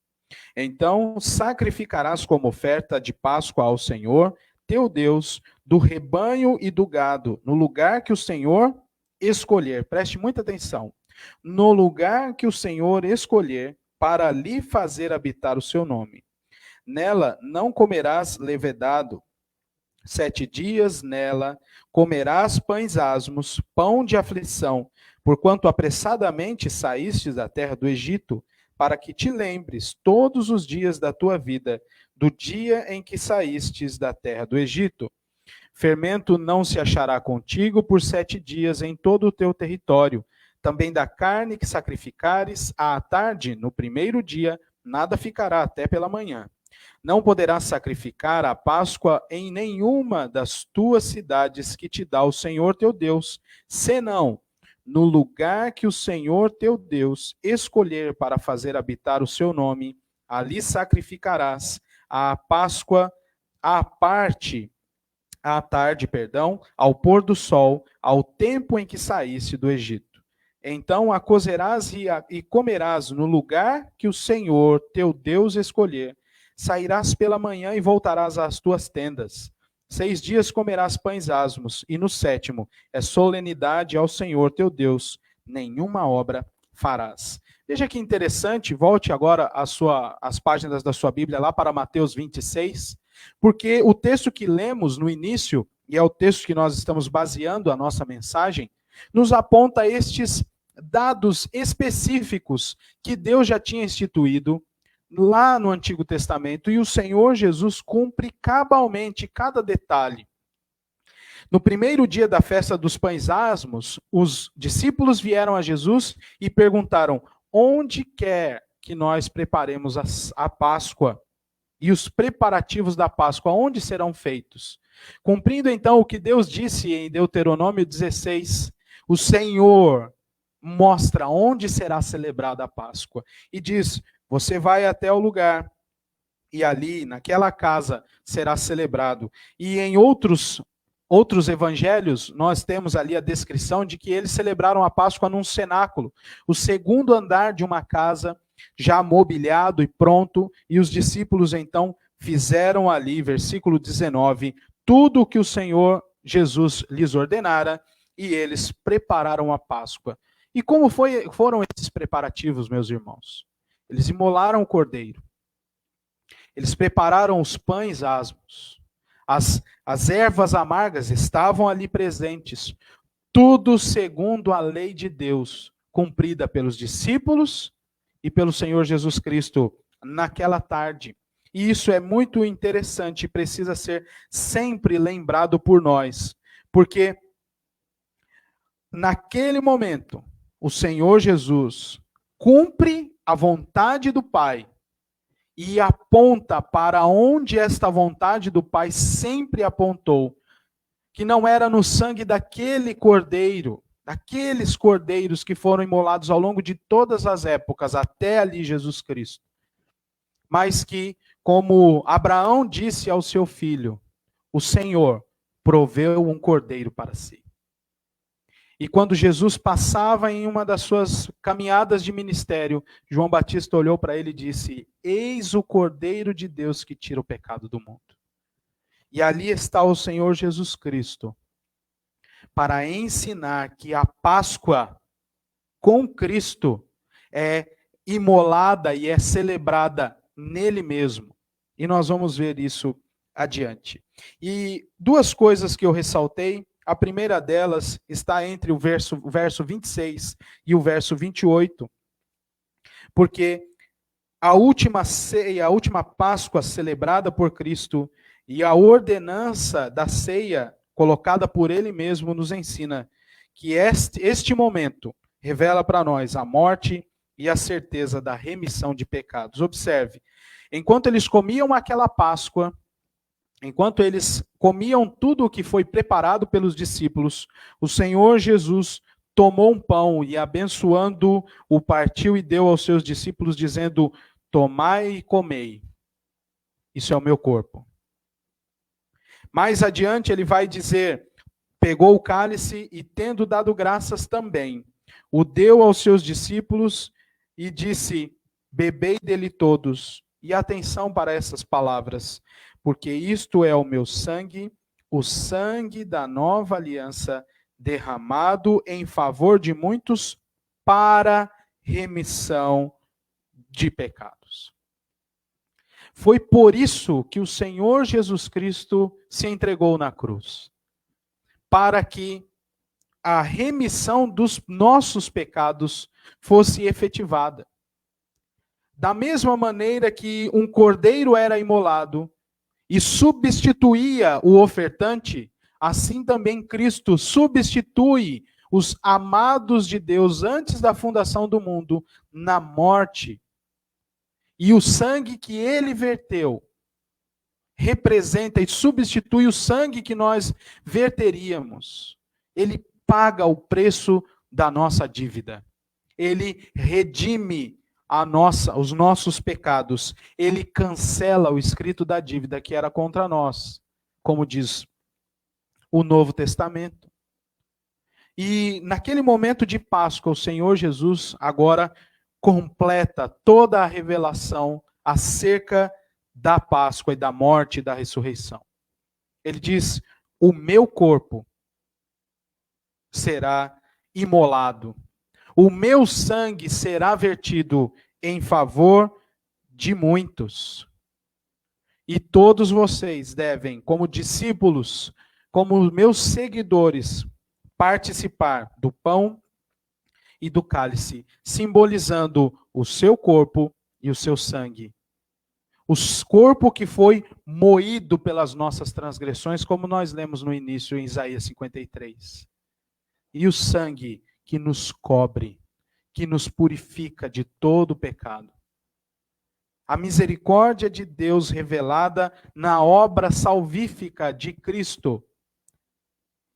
Então sacrificarás como oferta de Páscoa ao Senhor, teu Deus, do rebanho e do gado, no lugar que o Senhor escolher. Preste muita atenção. No lugar que o Senhor escolher, para lhe fazer habitar o seu nome. Nela não comerás levedado. 7 dias nela comerás pães asmos, pão de aflição, porquanto apressadamente saístes da terra do Egito, para que te lembres todos os dias da tua vida, do dia em que saístes da terra do Egito. Fermento não se achará contigo por 7 dias em todo o teu território. Também da carne que sacrificares à tarde, no primeiro dia, nada ficará até pela manhã. Não poderás sacrificar a Páscoa em nenhuma das tuas cidades que te dá o Senhor teu Deus, senão no lugar que o Senhor teu Deus escolher para fazer habitar o seu nome, ali sacrificarás a Páscoa à tarde, ao pôr do sol, ao tempo em que saíste do Egito. Então a cozerás e comerás no lugar que o Senhor teu Deus escolher. Sairás pela manhã e voltarás às tuas tendas. 6 dias comerás pães asmos, e no 7º é solenidade ao Senhor teu Deus, nenhuma obra farás. Veja que interessante, volte agora as páginas da sua Bíblia lá para Mateus 26, porque o texto que lemos no início, e é o texto que nós estamos baseando a nossa mensagem, nos aponta estes dados específicos que Deus já tinha instituído lá no Antigo Testamento, e o Senhor Jesus cumpre cabalmente cada detalhe. No primeiro dia da festa dos pães asmos, os discípulos vieram a Jesus e perguntaram: onde quer que nós preparemos a Páscoa? E os preparativos da Páscoa, onde serão feitos? Cumprindo então o que Deus disse em Deuteronômio 16, o Senhor mostra onde será celebrada a Páscoa. E diz: você vai até o lugar, e ali, naquela casa, será celebrado. E em outros evangelhos, nós temos ali a descrição de que eles celebraram a Páscoa num cenáculo, o segundo andar de uma casa, já mobiliado e pronto, e os discípulos então fizeram ali, versículo 19, tudo o que o Senhor Jesus lhes ordenara, e eles prepararam a Páscoa. E como foram esses preparativos, meus irmãos? Eles imolaram o cordeiro. Eles prepararam os pães asmos. As ervas amargas estavam ali presentes. Tudo segundo a lei de Deus, cumprida pelos discípulos e pelo Senhor Jesus Cristo naquela tarde. E isso é muito interessante e precisa ser sempre lembrado por nós. Porque naquele momento, o Senhor Jesus cumpre a vontade do Pai e aponta para onde esta vontade do Pai sempre apontou, que não era no sangue daquele cordeiro, daqueles cordeiros que foram imolados ao longo de todas as épocas, até ali Jesus Cristo, mas que, como Abraão disse ao seu filho, o Senhor proveu um cordeiro para si. E quando Jesus passava em uma das suas caminhadas de ministério, João Batista olhou para ele e disse: eis o Cordeiro de Deus que tira o pecado do mundo. E ali está o Senhor Jesus Cristo, para ensinar que a Páscoa com Cristo é imolada e é celebrada nele mesmo. E nós vamos ver isso adiante. E duas coisas que eu ressaltei. A primeira delas está entre o verso 26 e o verso 28, porque a última ceia, a última Páscoa celebrada por Cristo e a ordenança da ceia colocada por Ele mesmo nos ensina que este momento revela para nós a morte e a certeza da remissão de pecados. Observe, enquanto eles comiam aquela Páscoa, enquanto eles comiam tudo o que foi preparado pelos discípulos, o Senhor Jesus tomou um pão e, abençoando, o partiu e deu aos seus discípulos, dizendo: tomai e comei, isso é o meu corpo. Mais adiante ele vai dizer, pegou o cálice e, tendo dado graças também, o deu aos seus discípulos e disse: bebei dele todos. E atenção para essas palavras: porque isto é o meu sangue, o sangue da nova aliança, derramado em favor de muitos para remissão de pecados. Foi por isso que o Senhor Jesus Cristo se entregou na cruz, para que a remissão dos nossos pecados fosse efetivada. Da mesma maneira que um cordeiro era imolado e substituía o ofertante, assim também Cristo substitui os amados de Deus antes da fundação do mundo na morte. E o sangue que ele verteu representa e substitui o sangue que nós verteríamos. Ele paga o preço da nossa dívida. Ele redime os nossos pecados. Ele cancela o escrito da dívida que era contra nós, como diz o Novo Testamento. E naquele momento de Páscoa, o Senhor Jesus agora completa toda a revelação acerca da Páscoa e da morte e da ressurreição. Ele diz: o meu corpo será imolado, o meu sangue será vertido em favor de muitos. E todos vocês devem, como discípulos, como meus seguidores, participar do pão e do cálice, simbolizando o seu corpo e o seu sangue. O corpo que foi moído pelas nossas transgressões, como nós lemos no início em Isaías 53. E o sangue que nos cobre, que nos purifica de todo o pecado. A misericórdia de Deus revelada na obra salvífica de Cristo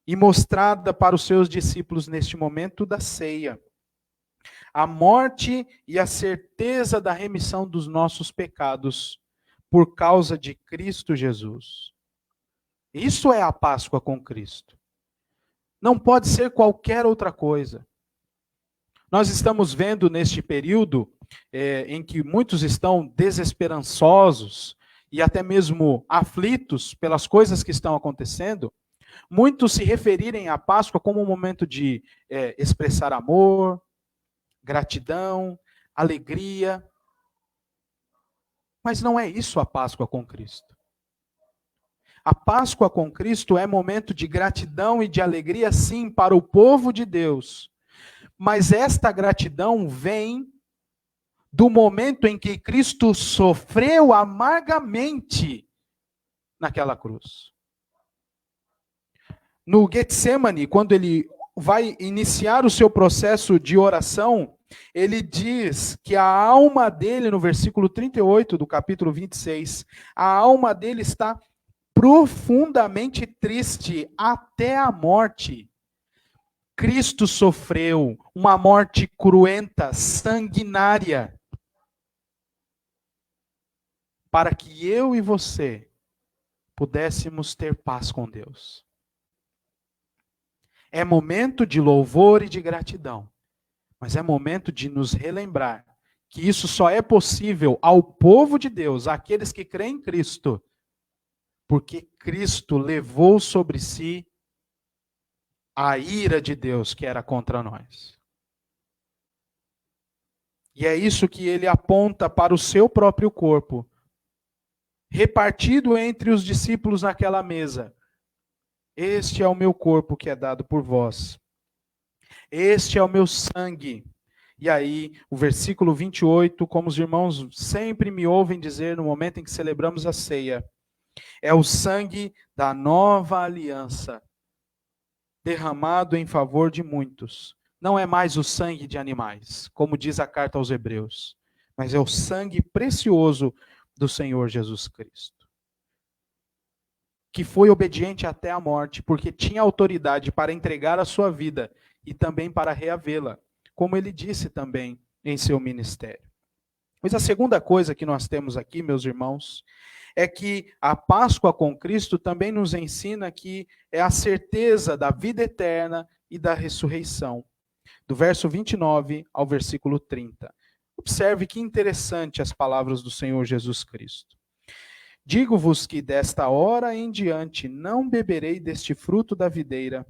e mostrada para os seus discípulos neste momento da ceia. A morte e a certeza da remissão dos nossos pecados por causa de Cristo Jesus. Isso é a Páscoa com Cristo. Não pode ser qualquer outra coisa. Nós estamos vendo neste período em que muitos estão desesperançosos e até mesmo aflitos pelas coisas que estão acontecendo, muitos se referirem à Páscoa como um momento de expressar amor, gratidão, alegria. Mas não é isso a Páscoa com Cristo. A Páscoa com Cristo é momento de gratidão e de alegria, sim, para o povo de Deus. Mas esta gratidão vem do momento em que Cristo sofreu amargamente naquela cruz. No Getsemane, quando ele vai iniciar o seu processo de oração, ele diz que a alma dele, no versículo 38 do capítulo 26, a alma dele está profundamente triste até a morte. Cristo sofreu uma morte cruenta, sanguinária, para que eu e você pudéssemos ter paz com Deus. É momento de louvor e de gratidão, mas é momento de nos relembrar que isso só é possível ao povo de Deus, àqueles que creem em Cristo, porque Cristo levou sobre si a ira de Deus que era contra nós. E é isso que ele aponta para o seu próprio corpo, repartido entre os discípulos naquela mesa. Este é o meu corpo que é dado por vós. Este é o meu sangue. E aí, o versículo 28, como os irmãos sempre me ouvem dizer no momento em que celebramos a ceia, é o sangue da nova aliança, derramado em favor de muitos. Não é mais o sangue de animais, como diz a carta aos Hebreus, mas é o sangue precioso do Senhor Jesus Cristo, que foi obediente até a morte, porque tinha autoridade para entregar a sua vida e também para reavê-la, como ele disse também em seu ministério. Mas a segunda coisa que nós temos aqui, meus irmãos, é que a Páscoa com Cristo também nos ensina que é a certeza da vida eterna e da ressurreição. Do verso 29 ao versículo 30. Observe que interessante as palavras do Senhor Jesus Cristo. Digo-vos que desta hora em diante não beberei deste fruto da videira,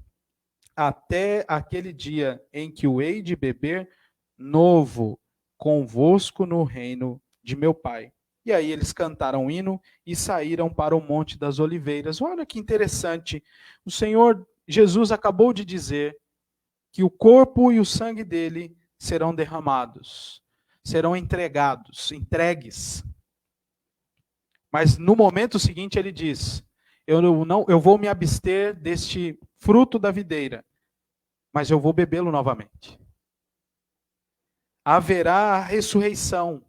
até aquele dia em que o hei de beber novo convosco no reino de meu Pai. E aí eles cantaram um hino e saíram para o Monte das Oliveiras. Olha que interessante. O Senhor Jesus acabou de dizer que o corpo e o sangue dele serão derramados, serão entregues. Mas no momento seguinte ele diz: eu vou me abster deste fruto da videira, mas eu vou bebê-lo novamente. Haverá a ressurreição,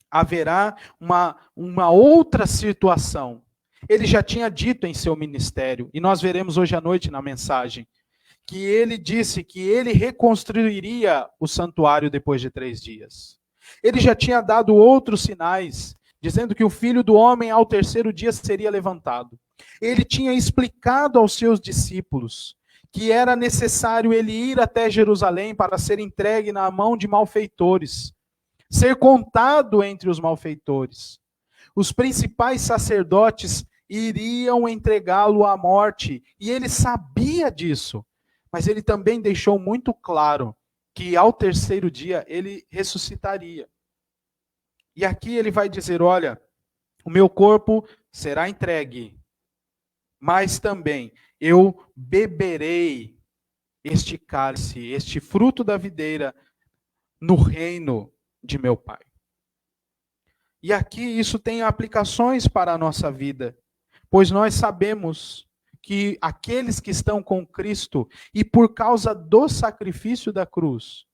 haverá uma outra situação. Ele já tinha dito em seu ministério, e nós veremos hoje à noite na mensagem, que ele disse que ele reconstruiria o santuário depois de 3 dias. Ele já tinha dado outros sinais, dizendo que o Filho do Homem ao 3º dia seria levantado. Ele tinha explicado aos seus discípulos que era necessário ele ir até Jerusalém para ser entregue na mão de malfeitores, ser contado entre os malfeitores. Os principais sacerdotes iriam entregá-lo à morte, e ele sabia disso, mas ele também deixou muito claro que ao 3º dia ele ressuscitaria. E aqui ele vai dizer: olha, o meu corpo será entregue, mas também eu beberei este cálice, este fruto da videira, no reino de meu Pai. E aqui isso tem aplicações para a nossa vida, pois nós sabemos que aqueles que estão com Cristo e por causa do sacrifício da cruz,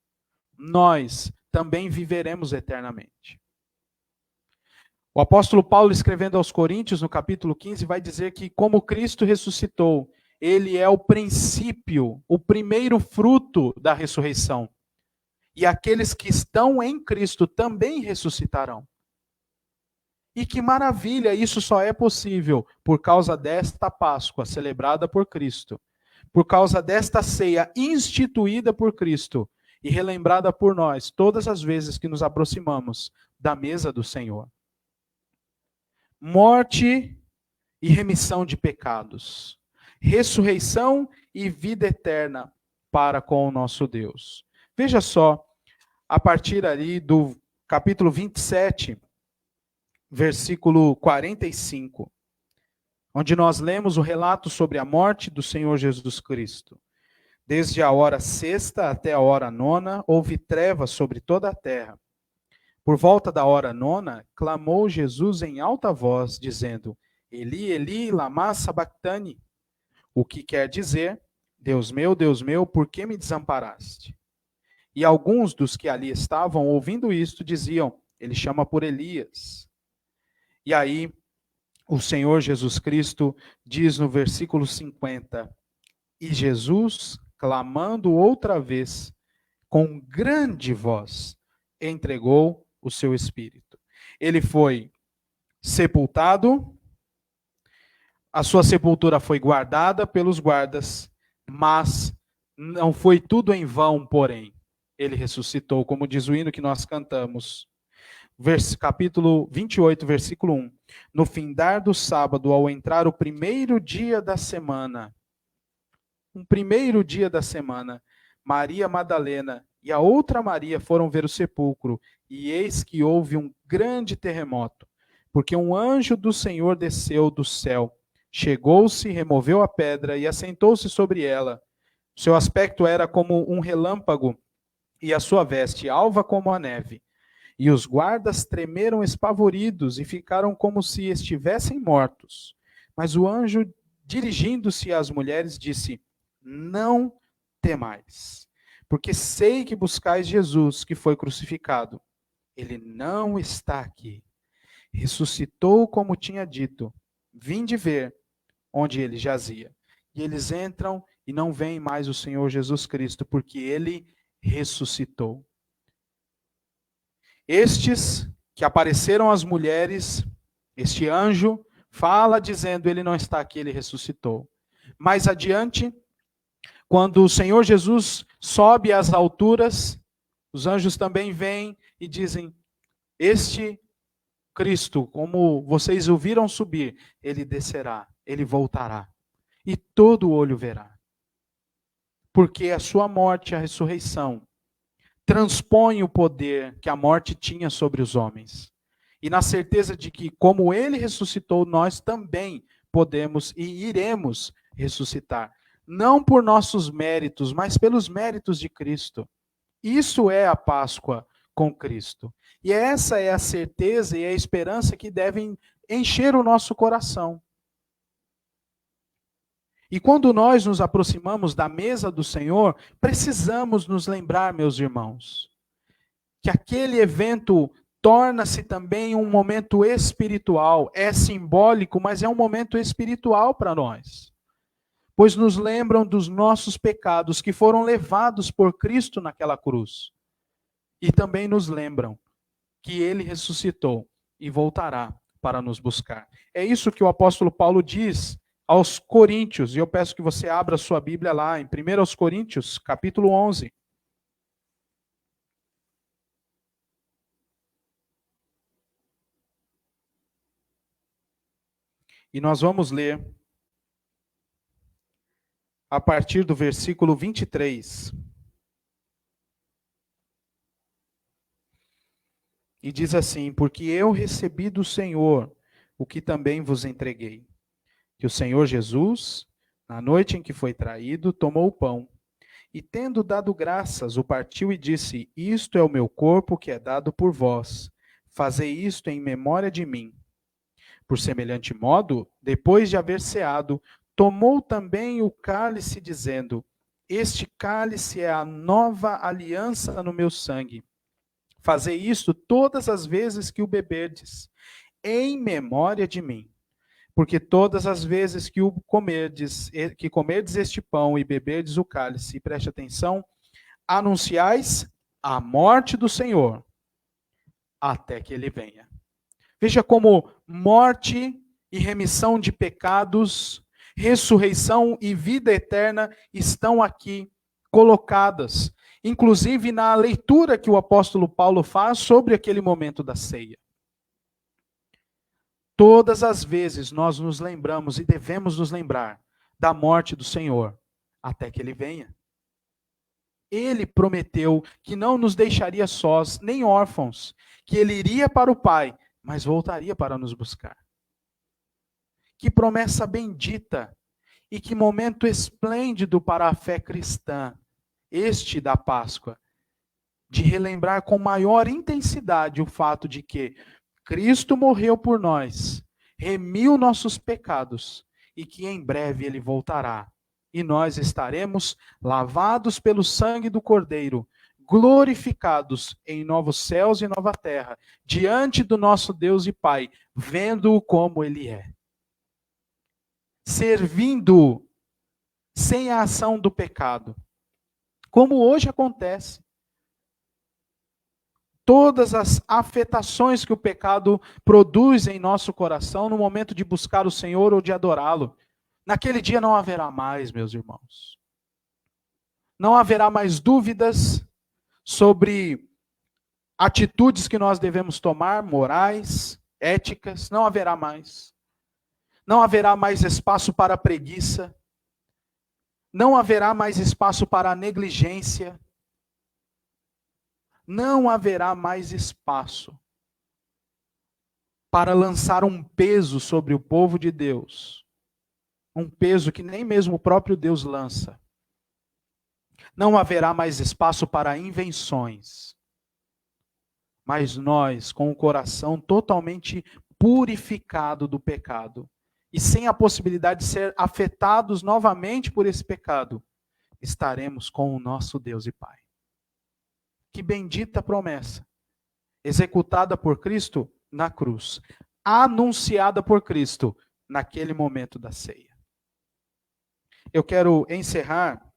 nós também viveremos eternamente. O apóstolo Paulo, escrevendo aos Coríntios, no capítulo 15, vai dizer que como Cristo ressuscitou, ele é o princípio, o primeiro fruto da ressurreição. E aqueles que estão em Cristo também ressuscitarão. E que maravilha, isso só é possível por causa desta Páscoa celebrada por Cristo, por causa desta ceia instituída por Cristo e relembrada por nós todas as vezes que nos aproximamos da mesa do Senhor. Morte e remissão de pecados, ressurreição e vida eterna para com o nosso Deus. Veja só, a partir ali do capítulo 27, versículo 45, onde nós lemos o relato sobre a morte do Senhor Jesus Cristo. Desde a hora sexta até a hora nona, houve trevas sobre toda a terra. Por volta da hora nona, clamou Jesus em alta voz, dizendo: Eli, Eli, lama sabachthani, o que quer dizer: Deus meu, por que me desamparaste? E alguns dos que ali estavam, ouvindo isto, diziam: Ele chama por Elias. E aí, o Senhor Jesus Cristo diz no versículo 50, e Jesus, clamando outra vez, com grande voz, entregou o seu espírito. Ele foi sepultado, a sua sepultura foi guardada pelos guardas, mas não foi tudo em vão, porém. Ele ressuscitou, como diz o hino que nós cantamos. Capítulo 28, versículo 1. No findar do sábado, ao entrar o primeiro dia da semana, Maria Madalena e a outra Maria foram ver o sepulcro, e eis que houve um grande terremoto, porque um anjo do Senhor desceu do céu, chegou-se, removeu a pedra e assentou-se sobre ela. Seu aspecto era como um relâmpago, e a sua veste alva como a neve. E os guardas tremeram espavoridos e ficaram como se estivessem mortos. Mas o anjo, dirigindo-se às mulheres, disse: Não temais, porque sei que buscais Jesus, que foi crucificado. Ele não está aqui. Ressuscitou como tinha dito. Vinde ver onde ele jazia. E eles entram e não veem mais o Senhor Jesus Cristo, porque ele ressuscitou. Estes que apareceram às mulheres, este anjo fala dizendo: ele não está aqui, ele ressuscitou. Mais adiante, quando o Senhor Jesus sobe às alturas, os anjos também vêm e dizem: este Cristo, como vocês o viram subir, ele descerá, ele voltará, e todo olho verá. Porque a sua morte e a ressurreição transpõe o poder que a morte tinha sobre os homens. E na certeza de que, como ele ressuscitou, nós também podemos e iremos ressuscitar. Não por nossos méritos, mas pelos méritos de Cristo. Isso é a Páscoa com Cristo. E essa é a certeza e a esperança que devem encher o nosso coração. E quando nós nos aproximamos da mesa do Senhor, precisamos nos lembrar, meus irmãos, que aquele evento torna-se também um momento espiritual. É simbólico, mas é um momento espiritual para nós. Pois nos lembram dos nossos pecados que foram levados por Cristo naquela cruz. E também nos lembram que ele ressuscitou e voltará para nos buscar. É isso que o apóstolo Paulo diz aos Coríntios, e eu peço que você abra sua Bíblia lá, em 1 Coríntios, capítulo 11. E nós vamos ler a partir do versículo 23. E diz assim: porque eu recebi do Senhor o que também vos entreguei. Que o Senhor Jesus, na noite em que foi traído, tomou o pão, e tendo dado graças, o partiu e disse: isto é o meu corpo que é dado por vós. Fazei isto em memória de mim. Por semelhante modo, depois de haver ceado, tomou também o cálice, dizendo: Este cálice é a nova aliança no meu sangue. Fazei isto todas as vezes que o beberdes, em memória de mim. Porque todas as vezes que comerdes este pão e beberdes o cálice, e preste atenção, anunciais a morte do Senhor, até que ele venha. Veja como morte e remissão de pecados, ressurreição e vida eterna estão aqui colocadas, inclusive na leitura que o apóstolo Paulo faz sobre aquele momento da ceia. Todas as vezes nós nos lembramos e devemos nos lembrar da morte do Senhor, até que ele venha. Ele prometeu que não nos deixaria sós, nem órfãos, que ele iria para o Pai, mas voltaria para nos buscar. Que promessa bendita e que momento esplêndido para a fé cristã, este da Páscoa, de relembrar com maior intensidade o fato de que Cristo morreu por nós, remiu nossos pecados e que em breve ele voltará. E nós estaremos lavados pelo sangue do Cordeiro, glorificados em novos céus e nova terra, diante do nosso Deus e Pai, vendo-o como ele é. Servindo sem a ação do pecado, como hoje acontece. Todas as afetações que o pecado produz em nosso coração no momento de buscar o Senhor ou de adorá-lo. Naquele dia não haverá mais, meus irmãos. Não haverá mais dúvidas sobre atitudes que nós devemos tomar, morais, éticas, não haverá mais. Não haverá mais espaço para a preguiça. Não haverá mais espaço para a negligência. Não haverá mais espaço para lançar um peso sobre o povo de Deus. Um peso que nem mesmo o próprio Deus lança. Não haverá mais espaço para invenções. Mas nós, com o coração totalmente purificado do pecado, e sem a possibilidade de ser afetados novamente por esse pecado, estaremos com o nosso Deus e Pai. Que bendita promessa, executada por Cristo na cruz, anunciada por Cristo naquele momento da ceia. Eu quero encerrar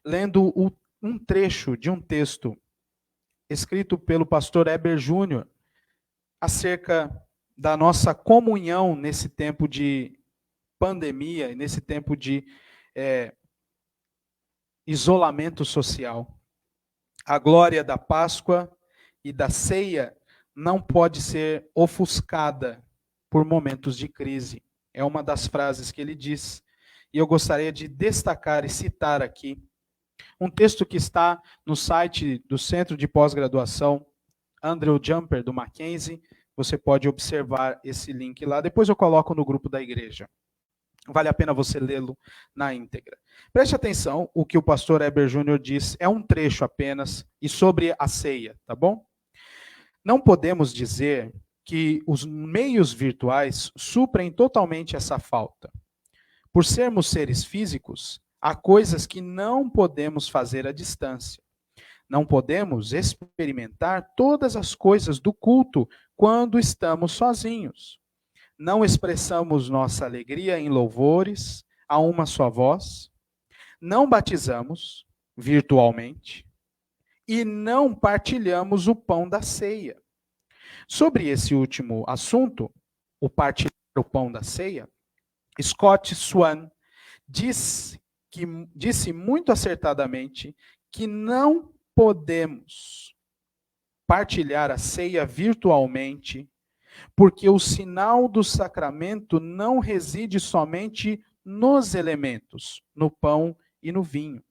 lendo um trecho de um texto escrito pelo pastor Heber Júnior acerca da nossa comunhão nesse tempo de pandemia, nesse tempo de isolamento social. A glória da Páscoa e da ceia não pode ser ofuscada por momentos de crise. É uma das frases que ele diz. E eu gostaria de destacar e citar aqui um texto que está no site do Centro de Pós-Graduação Andrew Jumper, do Mackenzie. Você pode observar esse link lá. Depois eu coloco no grupo da igreja. Vale a pena você lê-lo na íntegra. Preste atenção, o que o pastor Heber Júnior diz é um trecho apenas, e sobre a ceia, tá bom? Não podemos dizer que os meios virtuais suprem totalmente essa falta. Por sermos seres físicos, há coisas que não podemos fazer à distância. Não podemos experimentar todas as coisas do culto quando estamos sozinhos. Não expressamos nossa alegria em louvores a uma só voz. Não batizamos virtualmente. E não partilhamos o pão da ceia. Sobre esse último assunto, o partilhar o pão da ceia, Scott Swan disse muito acertadamente que não podemos partilhar a ceia virtualmente, porque o sinal do sacramento não reside somente nos elementos, no pão e no vinho,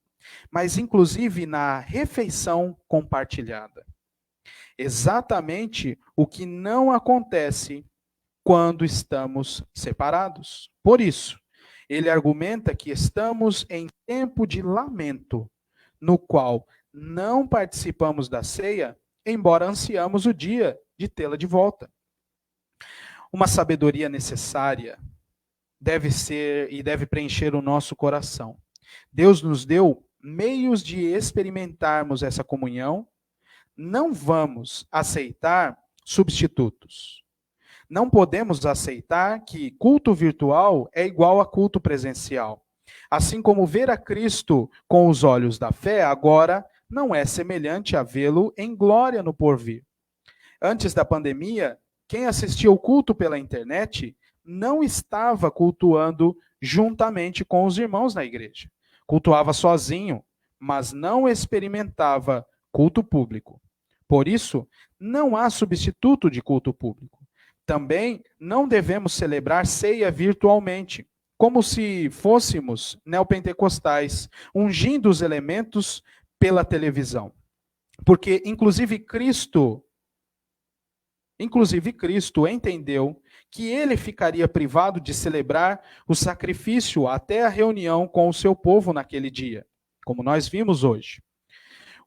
mas inclusive na refeição compartilhada. Exatamente o que não acontece quando estamos separados. Por isso, ele argumenta que estamos em tempo de lamento, no qual não participamos da ceia embora ansiamos o dia de tê-la de volta. Uma sabedoria necessária deve ser e deve preencher o nosso coração. Deus nos deu meios de experimentarmos essa comunhão. Não vamos aceitar substitutos. Não podemos aceitar que culto virtual é igual a culto presencial. Assim como ver a Cristo com os olhos da fé, agora não é semelhante a vê-lo em glória no porvir. Antes da pandemia, quem assistia o culto pela internet não estava cultuando juntamente com os irmãos na igreja. Cultuava sozinho, mas não experimentava culto público. Por isso, não há substituto de culto público. Também não devemos celebrar ceia virtualmente, como se fôssemos neopentecostais, ungindo os elementos pela televisão. Porque, inclusive Cristo entendeu que ele ficaria privado de celebrar o sacrifício até a reunião com o seu povo naquele dia, como nós vimos hoje.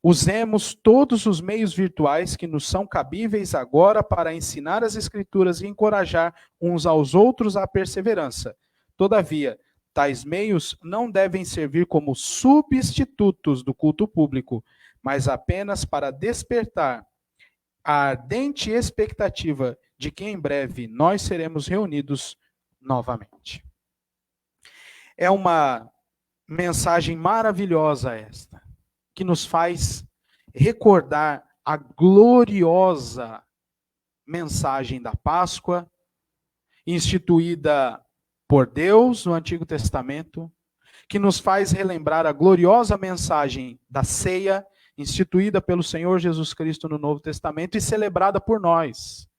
Usemos todos os meios virtuais que nos são cabíveis agora para ensinar as Escrituras e encorajar uns aos outros à perseverança. Todavia, tais meios não devem servir como substitutos do culto público, mas apenas para despertar a ardente expectativa de que em breve nós seremos reunidos novamente. É uma mensagem maravilhosa esta, que nos faz recordar a gloriosa mensagem da Páscoa, instituída por Deus no Antigo Testamento, que nos faz relembrar a gloriosa mensagem da ceia, instituída pelo Senhor Jesus Cristo no Novo Testamento e celebrada por nós,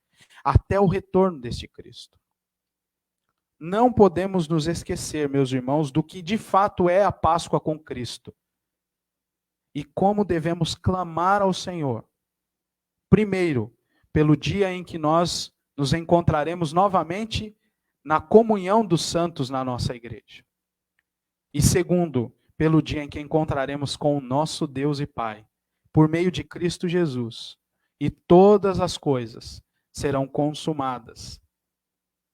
até o retorno deste Cristo. Não podemos nos esquecer, meus irmãos, do que de fato é a Páscoa com Cristo. E como devemos clamar ao Senhor. Primeiro, pelo dia em que nós nos encontraremos novamente na comunhão dos santos na nossa igreja. E segundo, pelo dia em que encontraremos com o nosso Deus e Pai, por meio de Cristo Jesus. E todas as coisas serão consumadas,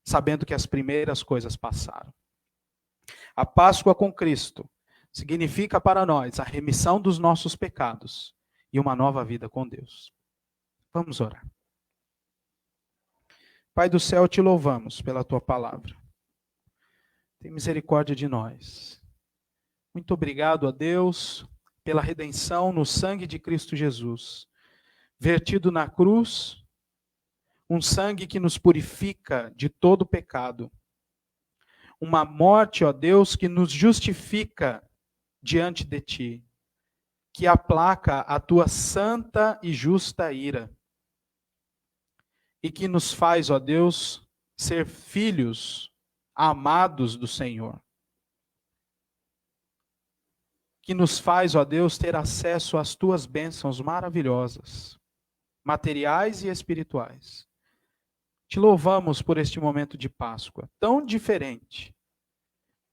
sabendo que as primeiras coisas passaram. A Páscoa com Cristo significa para nós a remissão dos nossos pecados e uma nova vida com Deus. Vamos orar. Pai do céu, te louvamos pela tua palavra. Tem misericórdia de nós. Muito obrigado a Deus pela redenção no sangue de Cristo Jesus, vertido na cruz, um sangue que nos purifica de todo pecado. Uma morte, ó Deus, que nos justifica diante de ti, que aplaca a tua santa e justa ira, e que nos faz, ó Deus, ser filhos amados do Senhor, que nos faz, ó Deus, ter acesso às tuas bênçãos maravilhosas, materiais e espirituais. Te louvamos por este momento de Páscoa, tão diferente.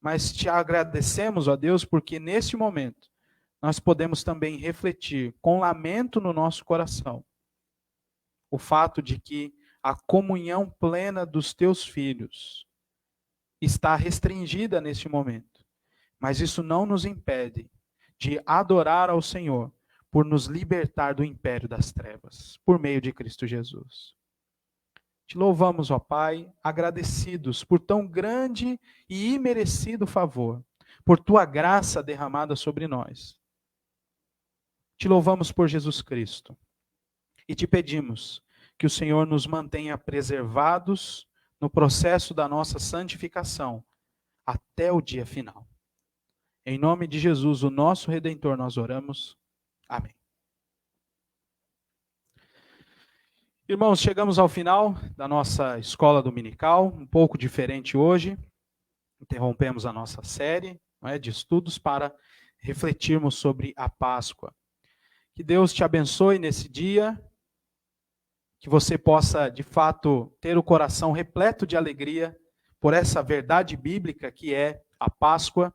Mas te agradecemos, ó Deus, porque neste momento nós podemos também refletir com lamento no nosso coração o fato de que a comunhão plena dos teus filhos está restringida neste momento. Mas isso não nos impede de adorar ao Senhor por nos libertar do império das trevas, por meio de Cristo Jesus. Te louvamos, ó Pai, agradecidos por tão grande e imerecido favor, por tua graça derramada sobre nós. Te louvamos por Jesus Cristo e te pedimos que o Senhor nos mantenha preservados no processo da nossa santificação até o dia final. Em nome de Jesus, o nosso Redentor, nós oramos. Amém. Irmãos, chegamos ao final da nossa escola dominical, um pouco diferente hoje. Interrompemos a nossa série, de estudos para refletirmos sobre a Páscoa. Que Deus te abençoe nesse dia, que você possa, de fato, ter o coração repleto de alegria por essa verdade bíblica que é a Páscoa,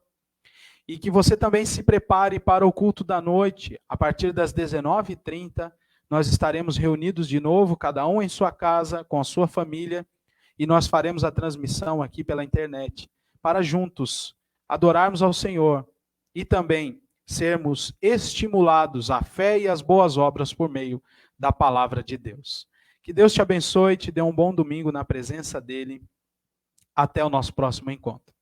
e que você também se prepare para o culto da noite, a partir das 19h30, nós estaremos reunidos de novo, cada um em sua casa, com a sua família, e nós faremos a transmissão aqui pela internet, para juntos adorarmos ao Senhor e também sermos estimulados à fé e às boas obras por meio da palavra de Deus. Que Deus te abençoe, te dê um bom domingo na presença dEle. Até o nosso próximo encontro.